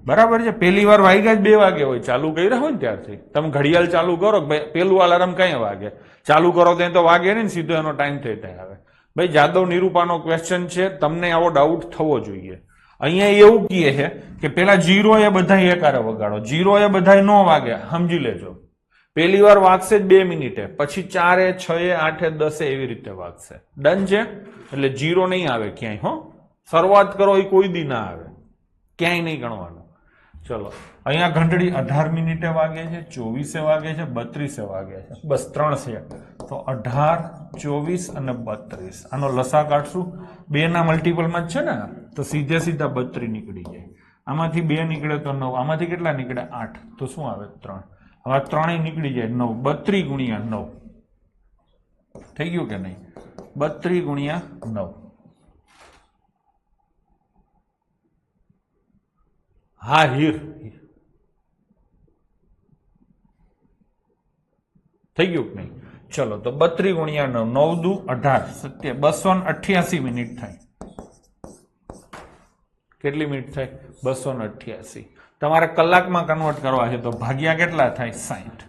બરાબર છે? પહેલી વાર વાગ્યા જ 2 વાગે હોય, ચાલુ કર્યા હોય ને ત્યારથી. તમે ઘડિયાળ ચાલુ કરો, પેલું અલાર્મ કઈ વાગે? ચાલુ કરો તો વાગે નહીં, સીધો એનો ટાઈમ થઈ જાય. આવે ભાઈ જાદવ નિરૂપાનો ક્વેશ્ચન છે, તમને આવો ડાઉટ થવો જોઈએ. અહીંયા એવું કહે છે કે પેલા 0 એ બધા એકારે વગાડો. 0 એ બધા નો વાગે, સમજી લેજો. પહેલી વાર વાગશે જ 2 મિનિટે, પછી 4, 6, 8, 10 એવી રીતે વાગશે. ડન છે? એટલે 0 નહીં આવે ક્યાંય. હો, શરૂઆત કરો એ કોઈ દી ના આવે, ક્યાંય નહીં ગણવાનું. ચલો અહીંયા ઘંટડી 18 મિનિટે વાગે છે, 24 વાગે છે, 32 વાગે છે. બસ 3 છે. તો 18, 24 અને 32. આનો લસા કાઢશું. 2 ના મલ્ટીપલમાં જ છે ને, તો સીધે સીધા 32 નીકળી જાય. આમાંથી 2 નીકળે તો 9. આમાંથી કેટલા નીકળે? 8. તો શું આવે? 3. હવે 3 નીકળી જાય 9. 32 ગુણ્યા 9 થઈ ગયું કે નહીં? 32 ગુણ્યા 9. હા હીર થઈ ગયું કે નહીં? ચલો તો 32 ગુણ્યા 9, 9 દુ 18, 288 મિનિટ થાય. કેટલી મિનિટ થાય? 288. તમારે કલાકમાં કન્વર્ટ કરવા છે તો ભાગ્યા કેટલા થાય? 60.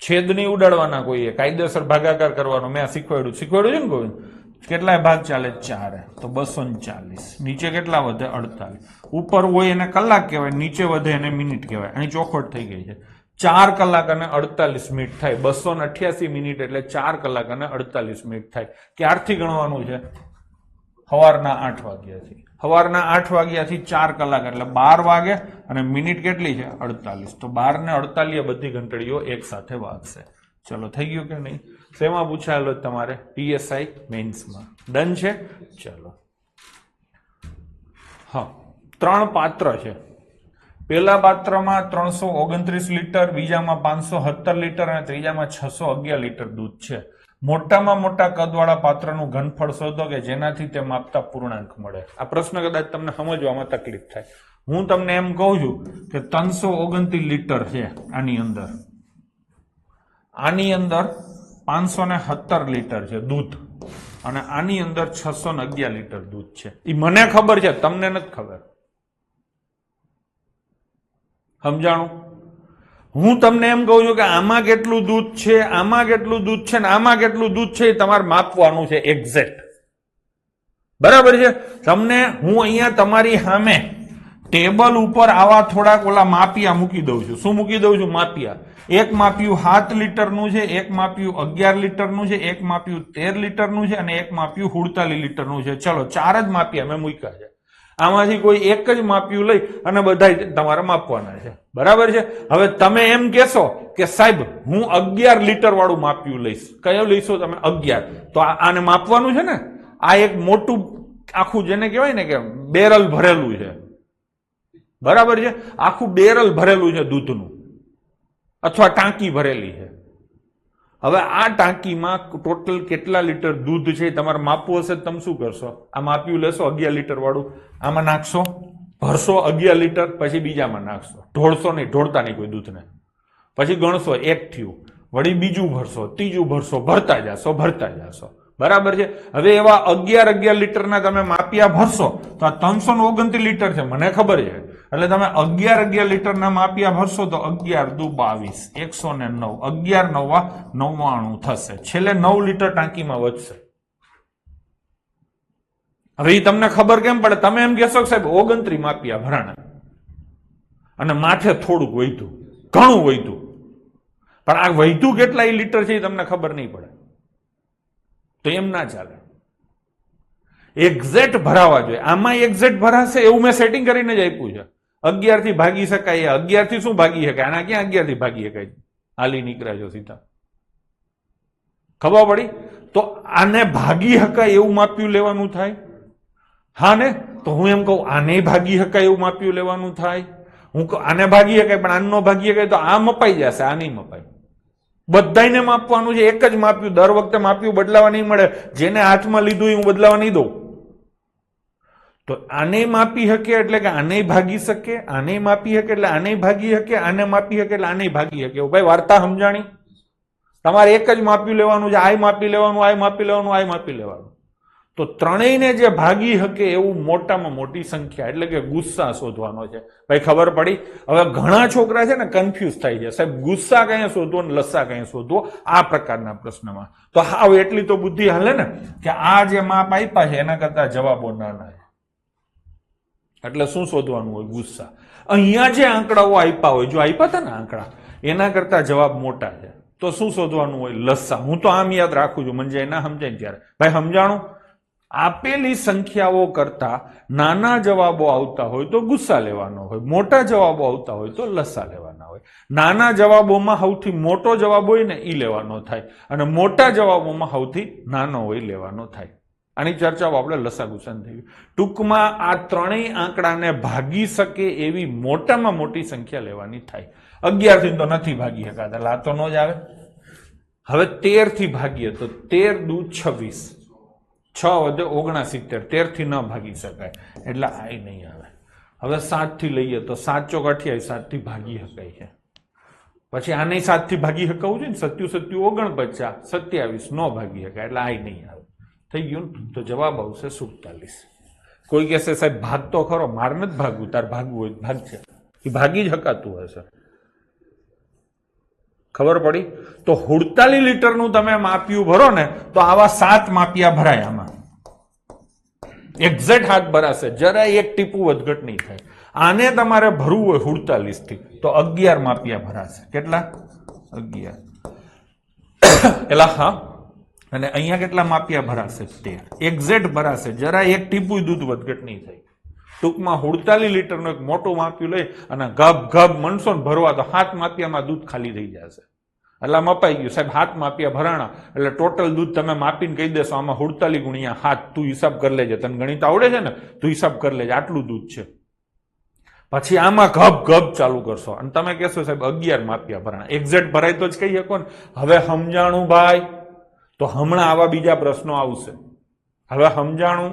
છેદ નહીં ઉડાડવાના કોઈએ, કાયદેસર ભાગાકાર કરવાનો. મેં શીખવાડ્યું છે ને ગોવિંદ? કેટલાય ભાગ ચાલે? 4. તો 240. નીચે કેટલા વધે? 48. ઉપર હોય એને કલાક કહેવાય, નીચે વધે એને મિનિટ કહેવાય. અહીં ચોખવટ થઈ ગઈ છે. 4 કલાક અને 48 મિનિટ થાય. 288 મિનિટ એટલે 4 કલાક અને 48 મિનિટ થાય. ક્યારથી ગણવાનું છે? સવારના 8 વાગ્યાથી. સવારના 8 વાગ્યાથી 4 કલાક એટલે 12 વાગે, અને મિનિટ કેટલી છે? 48. તો 12 ને 48 બધી ઘંટડીઓ એક સાથે વાગશે. ચલો થઈ ગયું કે નહીં? શેમાં પૂછાયેલો તમારે? PSI મેઇન્સમાં. ડન છે? ચલો હા, 3 પાત્ર છે. પહેલા પાત્રમાં 329 લીટર, બીજામાં 517 લીટર અને ત્રીજામાં 611 લીટર દૂધ છે. મોટામાં મોટા કદવાળા પાત્રનું ઘનફળ શોધો કે જેનાથી તે માપતા પૂર્ણાંક મળે. આ પ્રશ્ન કદાચ તમને સમજવામાં તકલીફ થાય. હું તમને એમ કહું છું કે 329 લીટર છે આની અંદર 517 લીટર છે દૂધ, અને આની અંદર 611 લીટર દૂધ છે. એ મને ખબર છે, તમને નથી ખબર. સમજાણું? હું તમને એમ કહું છું કે આમાં કેટલું દૂધ છે, આમાં કેટલું દૂધ છે ને આમાં કેટલું દૂધ છે, એ તમારે માપવાનું છે એક્ઝેક્ટ. બરાબર છે? તમને હું અહીંયા તમારી સામે ટેબલ ઉપર આવા થોડાક ઓલા માપિયા મૂકી દઉં છું. શું મૂકી દઉં છું? માપિયા. એક માપિયું 7 લીટરનું છે, એક માપિયું 11 લીટરનું છે, એક માપિયું 13 લીટરનું છે, અને એક માપિયું 47 લીટરનું છે. ચલો 4 જ માપિયા મેં મૂક્યા છે. આમાંથી કોઈ એક જ માપિયું લઈ અને બધા તમારે માપવાના છે. બરાબર છે? હવે તમે એમ કહેશો કે સાહેબ હું 11 લીટર વાળું માપિયું લઈશ. કયો લઈશો તમે? 11. તો આને માપવાનું છે ને. આ એક મોટું આખું જેને કહેવાય ને કે બેરલ ભરેલું છે. બરાબર છે? આખું બેરલ ભરેલું છે દૂધનું, અથવા ટાંકી ભરેલી છે. હવે આ ટાંકીમાં ટોટલ કેટલા લીટર દૂધ છે તમારે માપવું હશે. તમે શું કરશો? આ માપ્યું લેશો 11 લીટર વાળું, આમાં નાખશો, ભરશો 11 લીટર, પછી બીજામાં નાખશો. ઢોળશો નહીં, ઢોળતા નહીં કોઈ દૂધને. પછી ગણશો, 1 થયું, વળી બીજું ભરશો, ત્રીજું ભરશો, ભરતા જશો. બરાબર છે? હવે એવા 11 લીટરના તમે માપિયા ભરશો તો આ 329 લીટર છે, મને ખબર છે. એટલે તમે 11 લીટરના માપિયા ભરશો તો 11 દુ 22, 109, 11 નવા 99 થશે. છેલ્લે 9 લીટર ટાંકીમાં વધશે. હવે એ તમને ખબર કેમ પડે? તમે એમ કહેશો કે સાહેબ 29 માપિયા ભરાણા અને માથે થોડુંક વધ્યું, ઘણું વધ્યું, પણ આ વધ્યું કેટલા એ લીટર છે એ તમને ખબર નહીં પડે. તો એમ ના ચાલે. એક્ઝેક્ટ ભરાવા જોઈએ. આમાં એક્ઝેક્ટ ભરાશે એવું મેં સેટિંગ કરીને જ આપ્યું છે. 11 થી ભાગી શકાય. 11 થી શું ભાગી શકાય? આના ક્યાં 11 થી ભાગી શકાય? હાલી નીકળ્યા છો સીધા. ખબર પડી? તો આને ભાગી શકાય એવું માપ્યું લેવાનું થાય. હા ને? તો હું એમ કહું આને ભાગી શકાય એવું માપ્યું લેવાનું થાય. હું આને ભાગી શકાય પણ આનો ભાગી શકાય તો આ મપાઈ જશે, આ નહીં મપાય. બધાને માપવાનું છે, એક જ માપ્યું. દર વખતે માપ્યું બદલાવા નહીં મળે. જેને હાથમાં લીધું હું બદલાવા નહીં દઉં. તો આને માપી શકે એટલે કે આને ભાગી શકે, આને માપી શકે એટલે આને ભાગી શકે, આને માપી શકે એટલે આને ભાગી શકે. ભાઈ વાર્તા સમજાણી? તમારે એક જ માપ્યું લેવાનું છે. આ માપી લેવાનું, આ માપી લેવાનું, આ માપી લેવાનું. તો ત્રણેયને જે ભાગી શકે એવું મોટામાં મોટી સંખ્યા એટલે કે ગુસ્સા શોધવાનો છે. ભાઈ ખબર પડી? હવે ઘણા છોકરા છે ને કન્ફ્યુઝ થાય છે, સાહેબ ગુસ્સા કઈ શોધવો ને લસ્સા કઈ શોધવો આ પ્રકારના પ્રશ્નમાં. તો હા, એટલી તો બુદ્ધિ હાલે ને કે આ જે માપ આપ્યા છે એના કરતા જવાબો નાના છે. એટલે શું શોધવાનું હોય? ગુસ્સા. અહીંયા જે આંકડાઓ આપ્યા હોય, જો આપ્યા હતા ને આંકડા, એના કરતા જવાબ મોટા છે, તો શું શોધવાનું હોય? લસ્સા. હું તો આમ યાદ રાખું છું, મને ના સમજાય ત્યારે. ભાઈ સમજાણું? આપેલી સંખ્યાઓ કરતા નાના જવાબો આવતા હોય તો ગુસ્સા લેવાનો હોય, મોટા જવાબો આવતા હોય તો લસ્સા લેવાના હોય. નાના જવાબોમાં સૌથી મોટો જવાબ હોય ને એ લેવાનો થાય, અને મોટા જવાબોમાં સૌથી નાનો હોય લેવાનો થાય. આની ચર્ચાઓ આપણે લસા ગુસાન થઈ. ટૂંકમાં આ ત્રણેય આંકડાને ભાગી શકે એવી મોટામાં મોટી સંખ્યા લેવાની થાય. 11 થી તો નથી ભાગી શકાતા, આ તો ન જ આવે. હવે 13 થી ભાગીએ તો 13 દુ 26, 6 વધે 69, 13 થી ન ભાગી શકાય એટલે આ નહીં આવે. હવે 7 થી લઈએ તો 7 ચોક 28, 7 થી ભાગી શકાય છે. પછી આને 7 થી ભાગી શકાવું છે ને, 7 7 49, 27 ન ભાગી શકાય એટલે આ નહીં આવે. થઈ ગયું ને? તો જવાબ આવશે 47. કોઈ કહેશે સાહેબ ભાગ તો ખરો, માર નથી ભાગવું, તાર ભાગવું હોય ભાગ છે, એ ભાગી જ હકાતું હશે. ખબર પડી? તો 48 લીટરનું તમે માપિયું ભરો ને તો આવા 7 માપિયા ભરાય. આમાં એક્ઝેક્ટ હાથ ભરાશે, જરાય એક ટીપું વધઘટ નહીં થાય. આને તમારે ભરવું હોય 48 થી તો 11 માપિયા ભરાશે. કેટલા? 11. એલા હા. અને અહીંયા કેટલા માપિયા ભરાશે? 13. એક્ઝેક્ટ ભરાશે, જરાય એક ટીપું દૂધ વધઘટ નહીં થાય. ટૂંકમાં 48 લીટરનું એક મોટું માપિયું લઈ અને ગબ ગબ મનસો ને ભરવા તો 7 માપિયામાં દૂધ ખાલી થઈ જશે. એટલે મપાઈ ગયું સાહેબ, 7 માપિયા ભરાણા એટલે ટોટલ દૂધ તમે માપીને કહી દેશો આમાં 48 ગુણ્યા 7, તું હિસાબ કરી લેજે, તને ગણિત આવડે છે ને, તું હિસાબ કરી લેજે, આટલું દૂધ છે. પછી આમાં ગપ ગપ ચાલુ કરશો અને તમે કહેશો સાહેબ 11 માપિયા ભરાણા. એક્ઝેક્ટ ભરાય તો જ કહી શકો ને. હવે સમજાણું ભાઈ? તો હમણાં આવા બીજા પ્રશ્નો આવશે. હવે સમજાણું?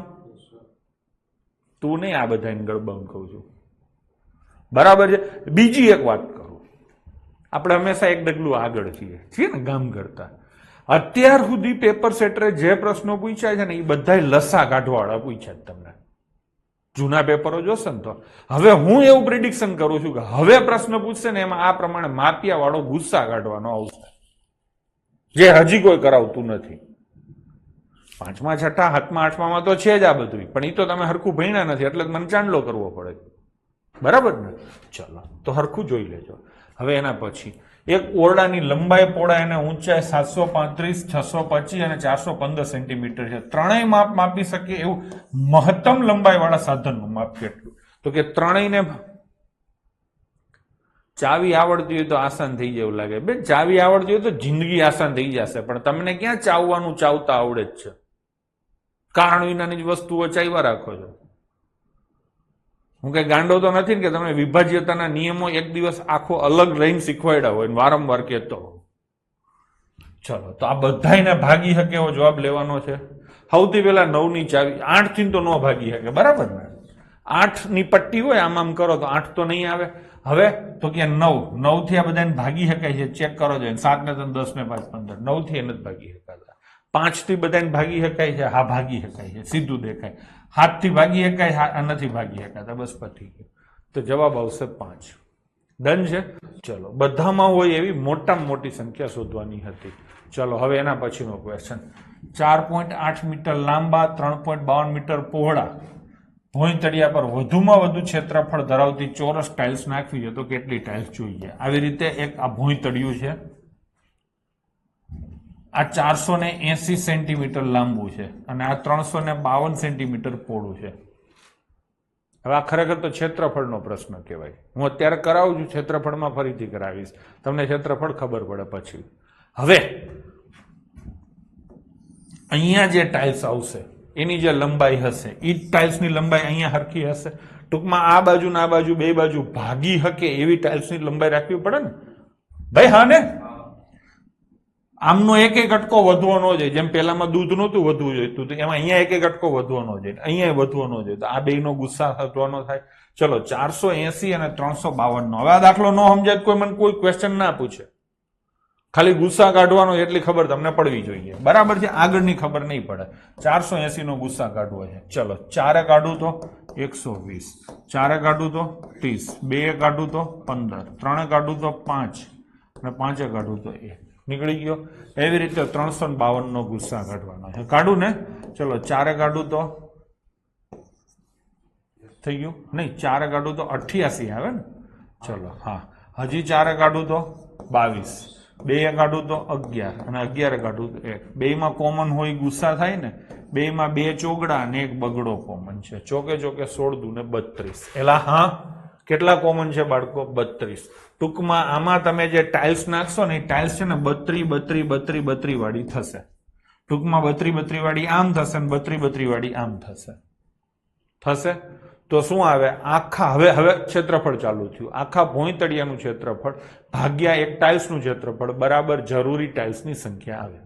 તું નહીં, આ બધા ગળબંગ કહું છું, બરાબર છે. બીજી એક વાત કરું, આપણે હંમેશા એક ડગલું આગળ છીએ ને ગામ કરતા. અત્યાર સુધી પેપર સેટરે જે પ્રશ્નો પૂછ્યા છે ને એ બધા લસા કાઢવાળા પૂછ્યા તમને. જૂના પેપરો જોશે ને તો હવે હું એવું પ્રિડિક્શન કરું છું કે હવે પ્રશ્ન પૂછશે ને એમાં આ પ્રમાણે માપિયા વાળો ગુસ્સા કાઢવાનો આવશે, જે હજી કોઈ કરાવતું નથી. 5મા 6ઠા 7મા 8મામાં તો છે જ આ બધું, પણ એ તો તમે હરખું ભણ્યા નથી એટલે મને ચાંદલો કરવો પડે. બરાબર ને? ચલો તો હરખું જોઈ લેજો. હવે એના પછી એક ઓરડાની લંબાઈ, પહોળાઈ અને ઊંચાઈ 735, 625 અને 415 સેન્ટીમીટર છે. ત્રણેય માપ માપી શકે એવું મહત્તમ લંબાઈ વાળા સાધનનું માપ કેટલું? તો કે ત્રણેયને ચાવી આવડતી હોય તો આસાન થઈ જાય એવું લાગે. બેન ચાવી આવડતી હોય તો જિંદગી આસાન થઈ જશે, પણ તમને ક્યાં ચાવવાનું ચાવતા આવડે જ છે? કારણ વિનાની જ વસ્તુઓ ચાવ્યા રાખો છો. હું કઈ ગાંડો તો નથી ને કે તમે વિભાજ્યતાના નિયમો એક દિવસ આખો અલગ લઈને શીખવાડ્યા હોય વારંવાર કહેતો. ચલો તો આ બધાને ભાગી શકે એવો જવાબ લેવાનો છે. સૌથી પહેલા 9ની ચાવી, 8 થી તો ન ભાગી શકે, બરાબર ને? 8 ની પટ્ટી હોય, આમ કરો તો 8 તો નહીં આવે. હવે તો કે 9 થી આ બધાને ભાગી શકાય છે, ચેક કરો છો. 7 ને 3 10 ને 5 15, 9 થી નથી ભાગી શકાતા. 5 થી બધાને ભાગી શકાય છે, હા ભાગી શકાય છે, સીધું દેખાય. 7 થી ભાગી શકાય, નથી ભાગી શકાતા, બસ પતી ગયું. તો જવાબ આવશે 5. ડન છે? ચલો, બધામાં હોય એવી મોટામાં મોટી સંખ્યા શોધવાની હતી. ચલો હવે એના પછીનો ક્વેશ્ચન. 4.8 મીટર લાંબા, 3.52 મીટર પહોળા ભોંયતળિયા પર વધુમાં વધુ ક્ષેત્રફળ ધરાવતી ચોરસ ટાઇલ્સ નાખવી છે તો કેટલી ટાઇલ્સ જોઈએ? આવી રીતે એક આ ભોંયતળિયું છે, આ 480 સેન્ટીમીટર લાંબુ છે અને આ 352 સેન્ટીમીટર પહોળું છે. હવે આ ખરેખર તો ક્ષેત્રફળનો પ્રશ્ન કહેવાય. હું અત્યારે કરાવું છું, ક્ષેત્રફળમાં ફરીથી કરાવીશ, તમને ક્ષેત્રફળ ખબર પડે પછી. હવે અહીંયા જે ટાઇલ્સ આવશે એની જે લંબાઈ હશે એ ટાઇલ્સની લંબાઈ અહીંયા હરખી હશે. ટૂંકમાં આ બાજુ ને આ બાજુ બે બાજુ ભાગી શકે એવી ટાઇલ્સની લંબાઈ રાખવી પડે ને ભાઈ. હા ને? આમનો એક એક અટકો વધવો ન જોઈએ. જેમ પેલામાં દૂધ નહોતું વધવું જોઈતું, એમાં અહીંયા એક એક અટકો વધવો ન જોઈએ, અહીંયા વધવો ન જોઈએ. તો આ બેનો ગુસ્સા થવાનો થાય. ચલો 480 અને 352 નો. હવે આ દાખલો ન સમજાય કોઈ મને કોઈ ક્વેશ્ચન ના પૂછે, ખાલી ગુસ્સા કાઢવાનો એટલી ખબર તમને પડવી જોઈએ, બરાબર છે? આગળની ખબર નહીં પડે. 480 નો ગુસ્સા કાઢવો છે. ચલો 4 કાઢું તો 120, 4 કાઢું તો 30, 2 કાઢું તો 15, 3 કાઢું તો 5 અને 5 કાઢું તો 1. નીકળી ગયો. એવી રીતે 352 નો ગુસ્સા કાઢવાનો છે. કાઢું ને? ચલો 4 કાઢું તો થઈ ગયું નહીં, 4 કાઢું તો 88 આવે ને. ચલો હા, હજી 4 કાઢું તો 22, 2 કાઢું તો 11 અને 11 કાઢું તો 1. બેમાં કોમન હોય ગુસ્સા થાય ને. બેમાં 2 ચોગડા અને 1 બગડો કોમન છે. ચોકે ચોકે 16 દુ ને 32. એલા હા, કેટલા કોમન છે બાળકો? 32. ટૂંકમાં આમાં તમે જે ટાઇલ્સ નાખશો ને એ ટાઇલ્સ છે ને 32 32 32 વાળી થશે. ટૂંકમાં 32 32 વાળી આમ થશે ને 32 32 વાળી આમ થશે. તો શું આવે આખા હવે ક્ષેત્રફળ ચાલુ થયું આખા ભોંયતળિયાનું ક્ષેત્રફળ ભાગ્યા એક ટાઇલ્સનું ક્ષેત્રફળ બરાબર જરૂરી ટાઇલ્સની સંખ્યા આવે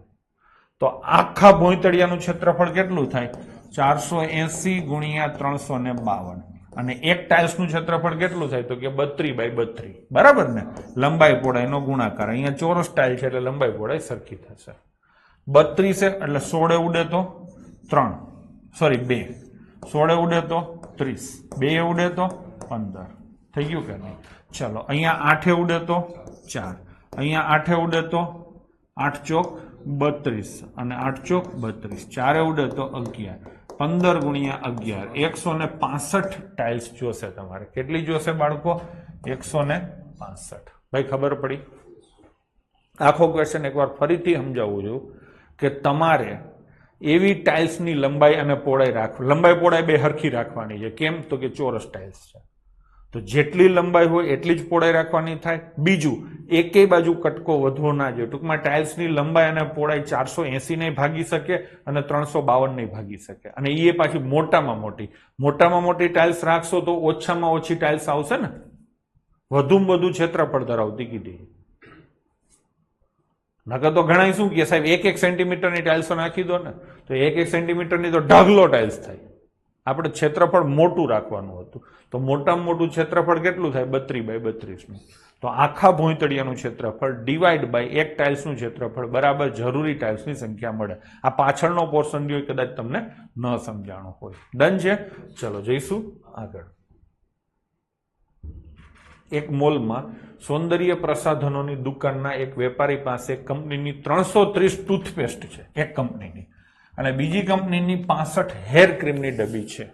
તો આખા ભોંયતળિયાનું ક્ષેત્રફળ કેટલું થાય 480 ગુણ્યા 352 અને એક ટાઇલ્સનું ક્ષેત્રફળ કેટલું થાય તો કે 32 × 32 બરાબર ને લંબાઈ પહોળાઈનો ગુણાકાર અહીંયા ચોરસ ટાઇલ છે એટલે લંબાઈ પહોળાઈ સરખી થશે 32 એટલે 16 ઉડે તો 3 સોરી 2 16 ઉડે તો 30 2 ઉડે તો 15 થઈ ગયું કે નહીં ચલો અહીંયા 8 ઉડે તો 4 અહીંયા 8 ઉડે તો 8 ચોક 32 અને 8 ચોક 32 4 ઉડે તો 11 15 ગુણ્યા 11 165 ટાઇલ્સ જોશે તમારે કેટલી જોશે બાળકો 165 ભાઈ ખબર પડી આખો ક્વેશ્ચન એકવાર ફરીથી સમજાવું છું કે તમારે એવી ટાઇલ્સની લંબાઈ અને પહોળાઈ રાખવી લંબાઈ પહોળાઈ બે હરખી રાખવાની છે કેમ તો કે ચોરસ ટાઇલ્સ છે તો જેટલી લંબાઈ હોય એટલી જ પહોળાઈ રાખવાની થાય બીજું એકેય બાજુ કટકો વધવો ના જોઈએ ટૂંકમાં ટાઇલ્સની લંબાઈ અને પહોળાઈ 480 ને ભાગી શકે અને 352 ને ભાગી શકે અને એ પાછી મોટામાં મોટી ટાઇલ્સ રાખશો તો ઓછામાં ઓછી ટાઇલ્સ આવશે ને વધુમાં વધુ ક્ષેત્રફળ ધરાવતી કીધી નકર તો ઘણા શું કે સાહેબ 1 સેન્ટીમીટરની ટાઇલ્સો નાખી દો ને તો 1 સેન્ટીમીટરની તો ઢગલો ટાઇલ્સ થાય આપણે ક્ષેત્રફળ મોટું રાખવાનું હતું તો મોટામાં મોટું ક્ષેત્રફળ કેટલું થાય 32 × 32 નું તો આખા ભોંયતળિયાનું ક્ષેત્રફળ ડિવાઈડ બાય એક ટાઇલ્સનું ક્ષેત્રફળ બરાબર જરૂરી ટાઇલ્સની સંખ્યા મળે આ પાછળનો પોર્શન જો કદાચ તમને ન સમજાણો હોય ડન છે ચલો જઈશું આગળ એક મોલમાં સૌંદર્ય પ્રસાધનોની દુકાનના એક વેપારી પાસે કંપનીની 330 ટૂથપેસ્ટ છે એક કંપનીની અને બીજી કંપનીની 65 હેર ક્રીમની ડબ્બી છે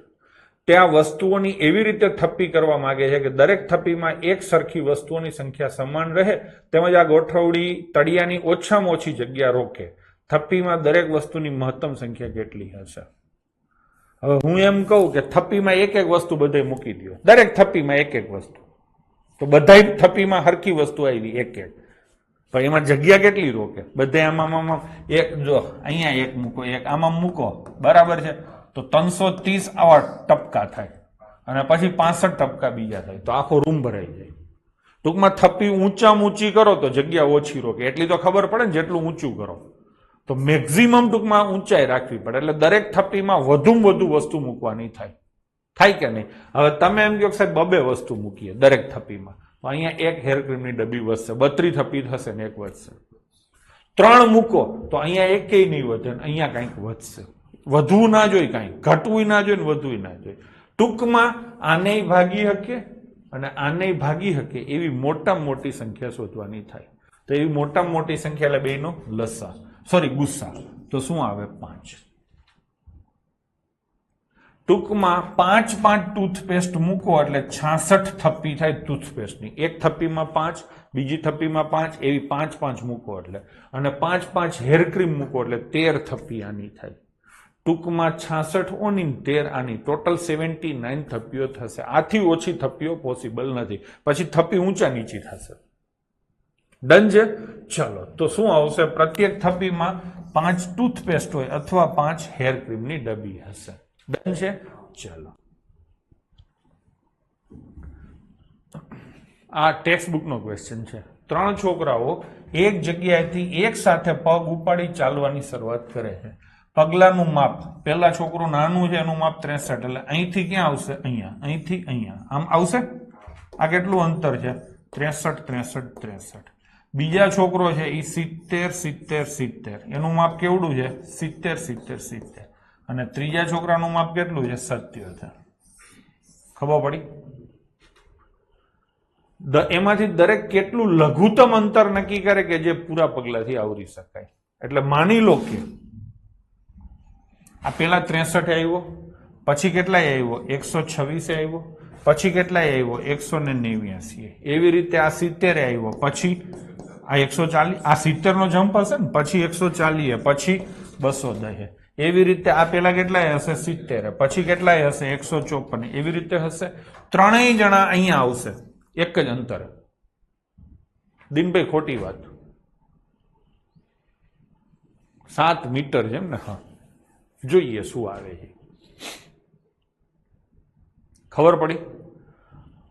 ત્યાં વસ્તુઓની એવી રીતે થપ્પી કરવા માંગે છે કે દરેક થપ્પીમાં એક સરખી વસ્તુઓની સંખ્યા સમાન રહે તેમજ આ ગોઠવણી તળિયાની ઓછામાં ઓછી જગ્યા રોકે થપ્પીમાં દરેક વસ્તુની મહત્તમ સંખ્યા કેટલી હશે હવે હું એમ કહું કે થપ્પીમાં એક વસ્તુ બધે મૂકી દો દરેક થપ્પીમાં એક વસ્તુ તો બધા થપ્પીમાં હરખી વસ્તુ આવી એક પણ એમાં જગ્યા કેટલી રોકે બધે આમાં એક જો અહીંયા એક મૂકો એક આમાં મૂકો બરાબર છે તો 330 આવા ટપકા થાય અને પછી 65 ટપકા બીજા થાય તો આખો રૂમ ભરાઈ જાય ટૂંકમાં થપ્પી ઊંચામાં ઊંચી કરો તો જગ્યા ઓછી રોકે એટલી તો ખબર પડે ને જેટલું ઊંચું કરો તો મેક્સિમમ ટૂંકમાં ઊંચાઈ રાખવી પડે એટલે દરેક થપ્પીમાં વધુમાં વધુ વસ્તુ મૂકવાની થાય કે નહીં હવે તમે એમ કહો સાહેબ બબે વસ્તુ મૂકીએ દરેક થપ્પીમાં તો અહીંયા એક હેર ક્રીમની ડબ્બી વધશે 32 થપ્પી થશે ને એક વધશે 3 મૂકો તો અહીંયા એકેય નહીં વધે ને અહીંયા કંઈક વધશે વધવું ના જોઈએ કાંઈ ઘટવું ના જોઈએ ને વધવું ના જોઈએ ટૂંકમાં આને ભાગી શકે અને આને ભાગી શકે એવી મોટામાં મોટી સંખ્યા શોધવાની થાય તો એવી મોટામાં મોટી સંખ્યા એટલે બેનો લસા ગુસ્સા તો શું આવે 5 ટૂંકમાં 5 ટૂથપેસ્ટ મૂકો એટલે 66 થપ્પી થાય ટૂથપેસ્ટની એક થપ્પીમાં 5 બીજી થપ્પીમાં 5 એવી 5 મૂકો એટલે અને 5 હેર ક્રીમ મૂકો એટલે 13 થપ્પી આની થાય ટૂંકમાં 66 ઓની 13 આની ટોટલ 79 થપ્પીઓ થશે આથી ઓછી થપ્પીઓ પોસિબલ નથી પછી થપ્પી ઊંચા નીચી થશે ડન છે ચલો તો શું આવશે પ્રત્યેક થપ્પીમાં 5 ટૂથપેસ્ટ હોય અથવા 5 હેર ક્રીમની ડબ્બી હશે ડન છે ચલો આ ટેક્સ્ટ બુકનો ક્વેશ્ચન છે 3 છોકરાઓ એક જગ્યાએથી એક સાથે પગ ઉપાડી ચાલવાની શરૂઆત કરે છે પગલાનું માપ પહેલા છોકરો નાનું છે એનું માપ 63 એટલે અહીંથી ક્યાં આવશે અહીંયા અહીંથી અહીંયા આમ આવશે આ કેટલું અંતર છે 63 બીજા છોકરો છે એ 70 એનું માપ કેવડું છે 70 અને ત્રીજા છોકરાનું માપ કેટલું છે 77 ખબર પડી એમાંથી દરેક કેટલું લઘુત્તમ અંતર નક્કી કરે કે જે પૂરા પગલાથી આવરી શકાય એટલે માની લો કે આ પેલા 63 આવ્યો પછી કેટલાય આવ્યો 126 આવ્યો પછી કેટલાય આવ્યો 189 એવી રીતે આ 70 આવ્યો પછી આ 140 આ 70 નો જમ્પ હશે ને પછી 140 પછી 210 એવી રીતે આ પેલા કેટલાય હશે 70 પછી કેટલાય હશે 154 એવી રીતે હશે ત્રણેય જણા અહીંયા આવશે એક જ અંતરે દિનભાઈ ખોટી વાત 7 મીટર છે ને હા જોઈએ શું આવે છે ખબર પડી?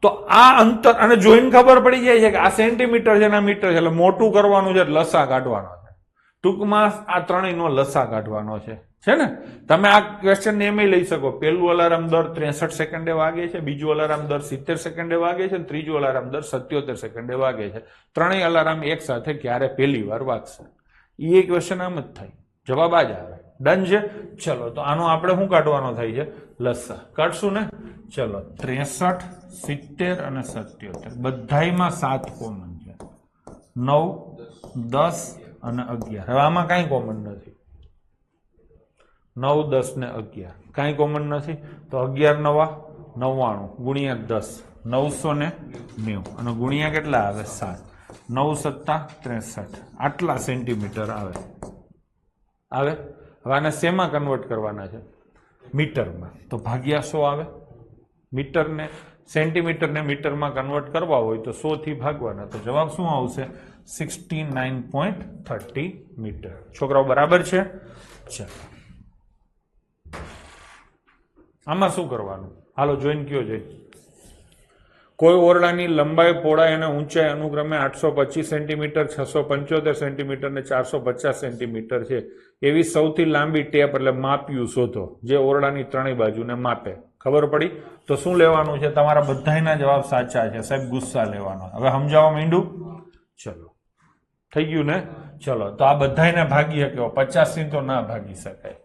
તો આ અંતર અને જોઈને ખબર પડી જાય છે કે આ સેન્ટીમીટર છે ને આ મીટર છે, એટલે મોટું કરવાનું છે, લસા કાઢવાનો છે. ટૂંકમાં આ ત્રણેયનો લસા કાઢવાનો છે ને? તમે આ ક્વેશ્ચન એમ લઈ શકો, પહેલું અલાર્મ દર 63 સેકન્ડે વાગે છે, બીજું અલાર્મ દર 70 સેકન્ડે વાગે છે, ત્રીજું અલાર્મ દર 77 સેકન્ડે વાગે છે. ત્રણેય અલાર્મ એક સાથે ક્યારે પહેલી વાર વાગશે, એ ક્વેશ્ચન આમ જ થાય, જવાબ આ જ આવે. ડન છે? ચલો, તો આનો આપણે શું કાઢવાનો થાય છે? લસા કાઢશું ને. ચલો, 63, 70 અને 77 બધાયમાં 7 કોમન છે, 9, 10 અને 11. હવે આમાં કઈ કોમન નથી. 9, 10 ને 11 કઈ કોમન નથી, તો 11 નવા 99 ગુણ્યા 10 990 અને ગુણ્યા કેટલા આવે? 7. 9 સત્તા 63, આટલા સેન્ટીમીટર આવે. હવે આને શેમાં કન્વર્ટ કરવાના છે? મીટરમાં. તો ભાગ્યા 100 આવે. મીટરને સેન્ટીમીટરને મીટરમાં કન્વર્ટ કરવા હોય તો 100 થી ભાગવાના. તો જવાબ શું આવશે? 69.30 મીટર. છોકરાઓ બરાબર છે? ચાલો, આમાં શું કરવાનું? હાલો જોઈને કયો છે. કોઈ ઓરડાની લંબાઈ, પહોળાઈ અને ઊંચાઈ અનુક્રમે 825 સેન્ટીમીટર, 675 સેન્ટીમીટર ને 450 સેન્ટીમીટર છે એવી સૌથી લાંબી ટેપ એટલે માપ્યું શોધો, જે ઓરડાની ત્રણેય બાજુને માપે. ખબર પડી? તો શું લેવાનું છે? તમારા બધાના જવાબ સાચા છે સાહેબ, ગુસ્સા લેવાનો. હવે સમજાવવા માંડું? ચલો, થઈ ગયું ને? ચલો, તો આ બધાને ભાગી શક્યો, 50 થી તો ના ભાગી શકાય,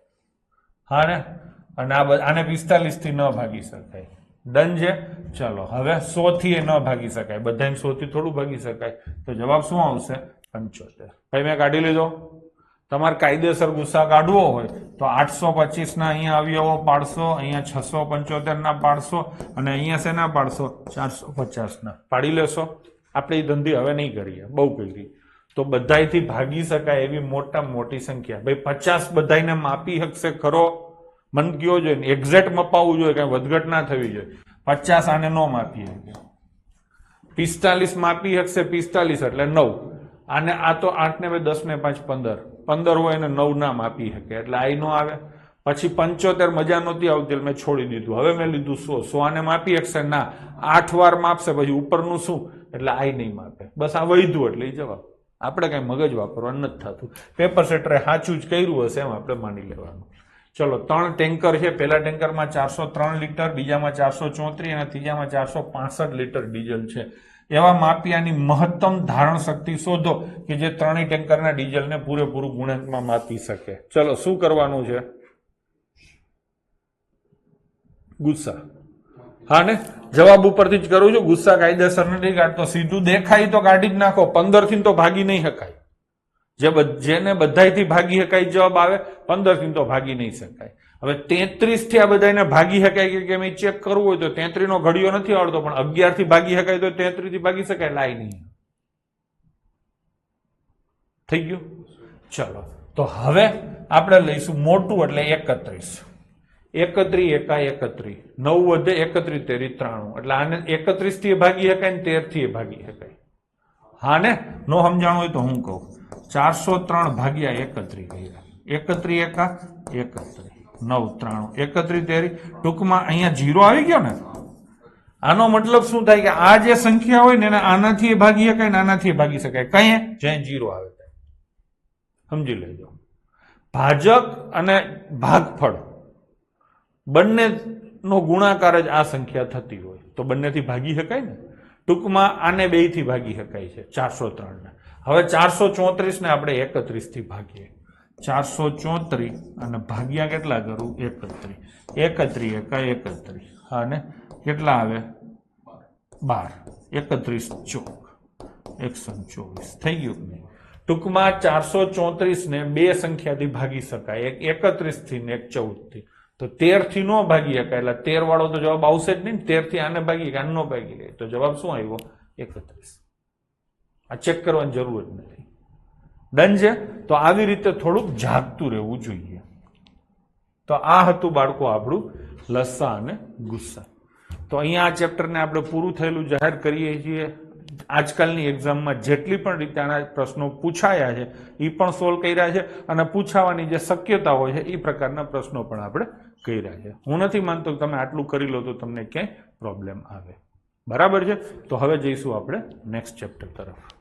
હા ને? અને આને 45 થી ન ભાગી શકાય. ડન છે? ચલો, હવે 100 થી એ ન ભાગી શકાય, બધાને 100 થી થોડું ભાગી શકાય. તો જવાબ શું આવશે? 75. ભાઈ મેં કાઢી લીધો. તમારે કાયદેસર ગુસ્સા કાઢવો હોય તો 825 ના અહીંયા અવયવો પાડશો, અહીંયા 675 ના પાડશો અને અહીંયા શેના પાડશો? 450 ના પાડી લેશો. આપણે એ ધંધી હવે નહીં કરીએ, બહુ કરી. તો બધાયથી ભાગી શકાય એવી મોટામાં મોટી સંખ્યા. ભાઈ 50 બધાને માપી શકશે ખરો? મન કયો જોઈએ, એક્ઝેક્ટ મપાવવું જોઈએ, કઈ વધઘટ ના થવી જોઈએ. 50 આને ન માપી શકે. 45 માપી શકશે, 45 એટલે 9. આને આ તો 8 ને 10 ને 5 15 15 હોય એને 9 ના માપી શકે, એટલે આ નો આવે. પછી 75 મજા નહોતી આવતી એટલે મેં છોડી દીધું. હવે મેં લીધું 100. 100 આને માપી શકશે ના, 8 વાર માપશે, પછી ઉપરનું શું? એટલે આ નહીં માપે. બસ આ વૈધું એટલે એ જવાબ. આપણે કઈ મગજ વાપરવાનું નથી થતું. પેપર સેટરે સાચું જ કર્યું હશે એમ આપણે માની લેવાનું. ચલો, 3 ટેન્કર છે. પહેલા ટેન્કરમાં 403 લીટર, બીજામાં 434 અને ત્રીજામાં 465 લીટર ડીઝલ છે. એવા માપિયાની મહત્તમ ધારણ શક્તિ શોધો કે જે ત્રણેય ટેન્કરના ડીઝલને પૂરેપૂરું ગુણાંકમાં માપી શકે. ચલો, શું કરવાનું છે? ગુસ્સા. હા ને? જવાબ ઉપરથી જ કરું છું, ગુસ્સા કાયદેસર નથી કાઢતો. સીધું દેખાય તો કાઢી જ નાખો. 15 થી તો ભાગી નહીં શકાય. જેને બધાયથી ભાગી શકાય જવાબ આવે, 15 થી તો ભાગી નહીં શકાય. હવે 33 થી આ બધાને ભાગી શકાય કે કેમ એ ચેક કરવું હોય તો 33 નો ઘડિયો નથી આવડતો, પણ 11 થી ભાગી શકાય તો 33 થી ભાગી શકાય. લાઈ નહીં. થઈ ગયું? ચલો, તો હવે આપણે લઈશું મોટું એટલે 31. 31 એકા 31, 9 વધે 31 તેરી 93, એટલે આને 31 થી ભાગી શકાય ને 13 થી ભાગી શકાય. હા ને? નો સમજાણું હોય તો હું કહું, 403 ભાગ્યા 31 કર્યા. 31 એકા 31, 9 93, 31 તેરી. ટૂંકમાં અહીંયા 0 આવી ગયો ને. આનો મતલબ શું થાય કે આ જે સંખ્યા હોય ને એને આનાથી ભાગી શકાય ને આનાથી ભાગી શકાય. કઈ જ્યાં 0 આવે સમજી લેજો. ભાજક અને ભાગફળ બંનેનો ગુણાકાર જ આ સંખ્યા થતી હોય તો બંનેથી ભાગી શકાય ને. ટૂંકમાં આને 2 થી ભાગી શકાય છે, 403 ને. હવે 434 ને આપણે 31 થી ભાગીએ. 434 અને ભાગ્યા કેટલા કરું? 31. 31 એકા 31, હા ને? કેટલા આવે? 12. 31 ચોક 124. થઈ ગયું નહીં? ટૂંકમાં 434 ને 2 સંખ્યાથી ભાગી શકાય, એક 31 થી ને એક 14 થી. તો 13 થી નો ભાગી શકાય, એટલે 13 વાળો તો જવાબ આવશે જ નહીં. 13 થી આને ભાગી કે આને નો ભાગી લે તો જવાબ શું આવ્યો? 31. આ ચેક કરવાની જરૂર જ નથી. ડન છે? તો આવી રીતે થોડુંક જાગતું રહેવું જોઈએ. તો આ હતું બાળકો આપણું લસા અને ગુસ્સા. તો અહીંયા આ ચેપ્ટરને આપણે પૂરું થયેલું જાહેર કરીએ છીએ. આજકાલની એક્ઝામમાં જેટલી પણ રીતે આના પ્રશ્નો પૂછાયા છે એ પણ સોલ્વ કર્યા છે અને પૂછાવાની જે શક્યતા હોય છે એ પ્રકારના પ્રશ્નો પણ આપણે કર્યા છે. હું નથી માનતો કે તમે આટલું કરી લો તો તમને ક્યાંય પ્રોબ્લેમ આવે. બરાબર છે. તો હવે જઈશું આપણે નેક્સ્ટ ચેપ્ટર તરફ.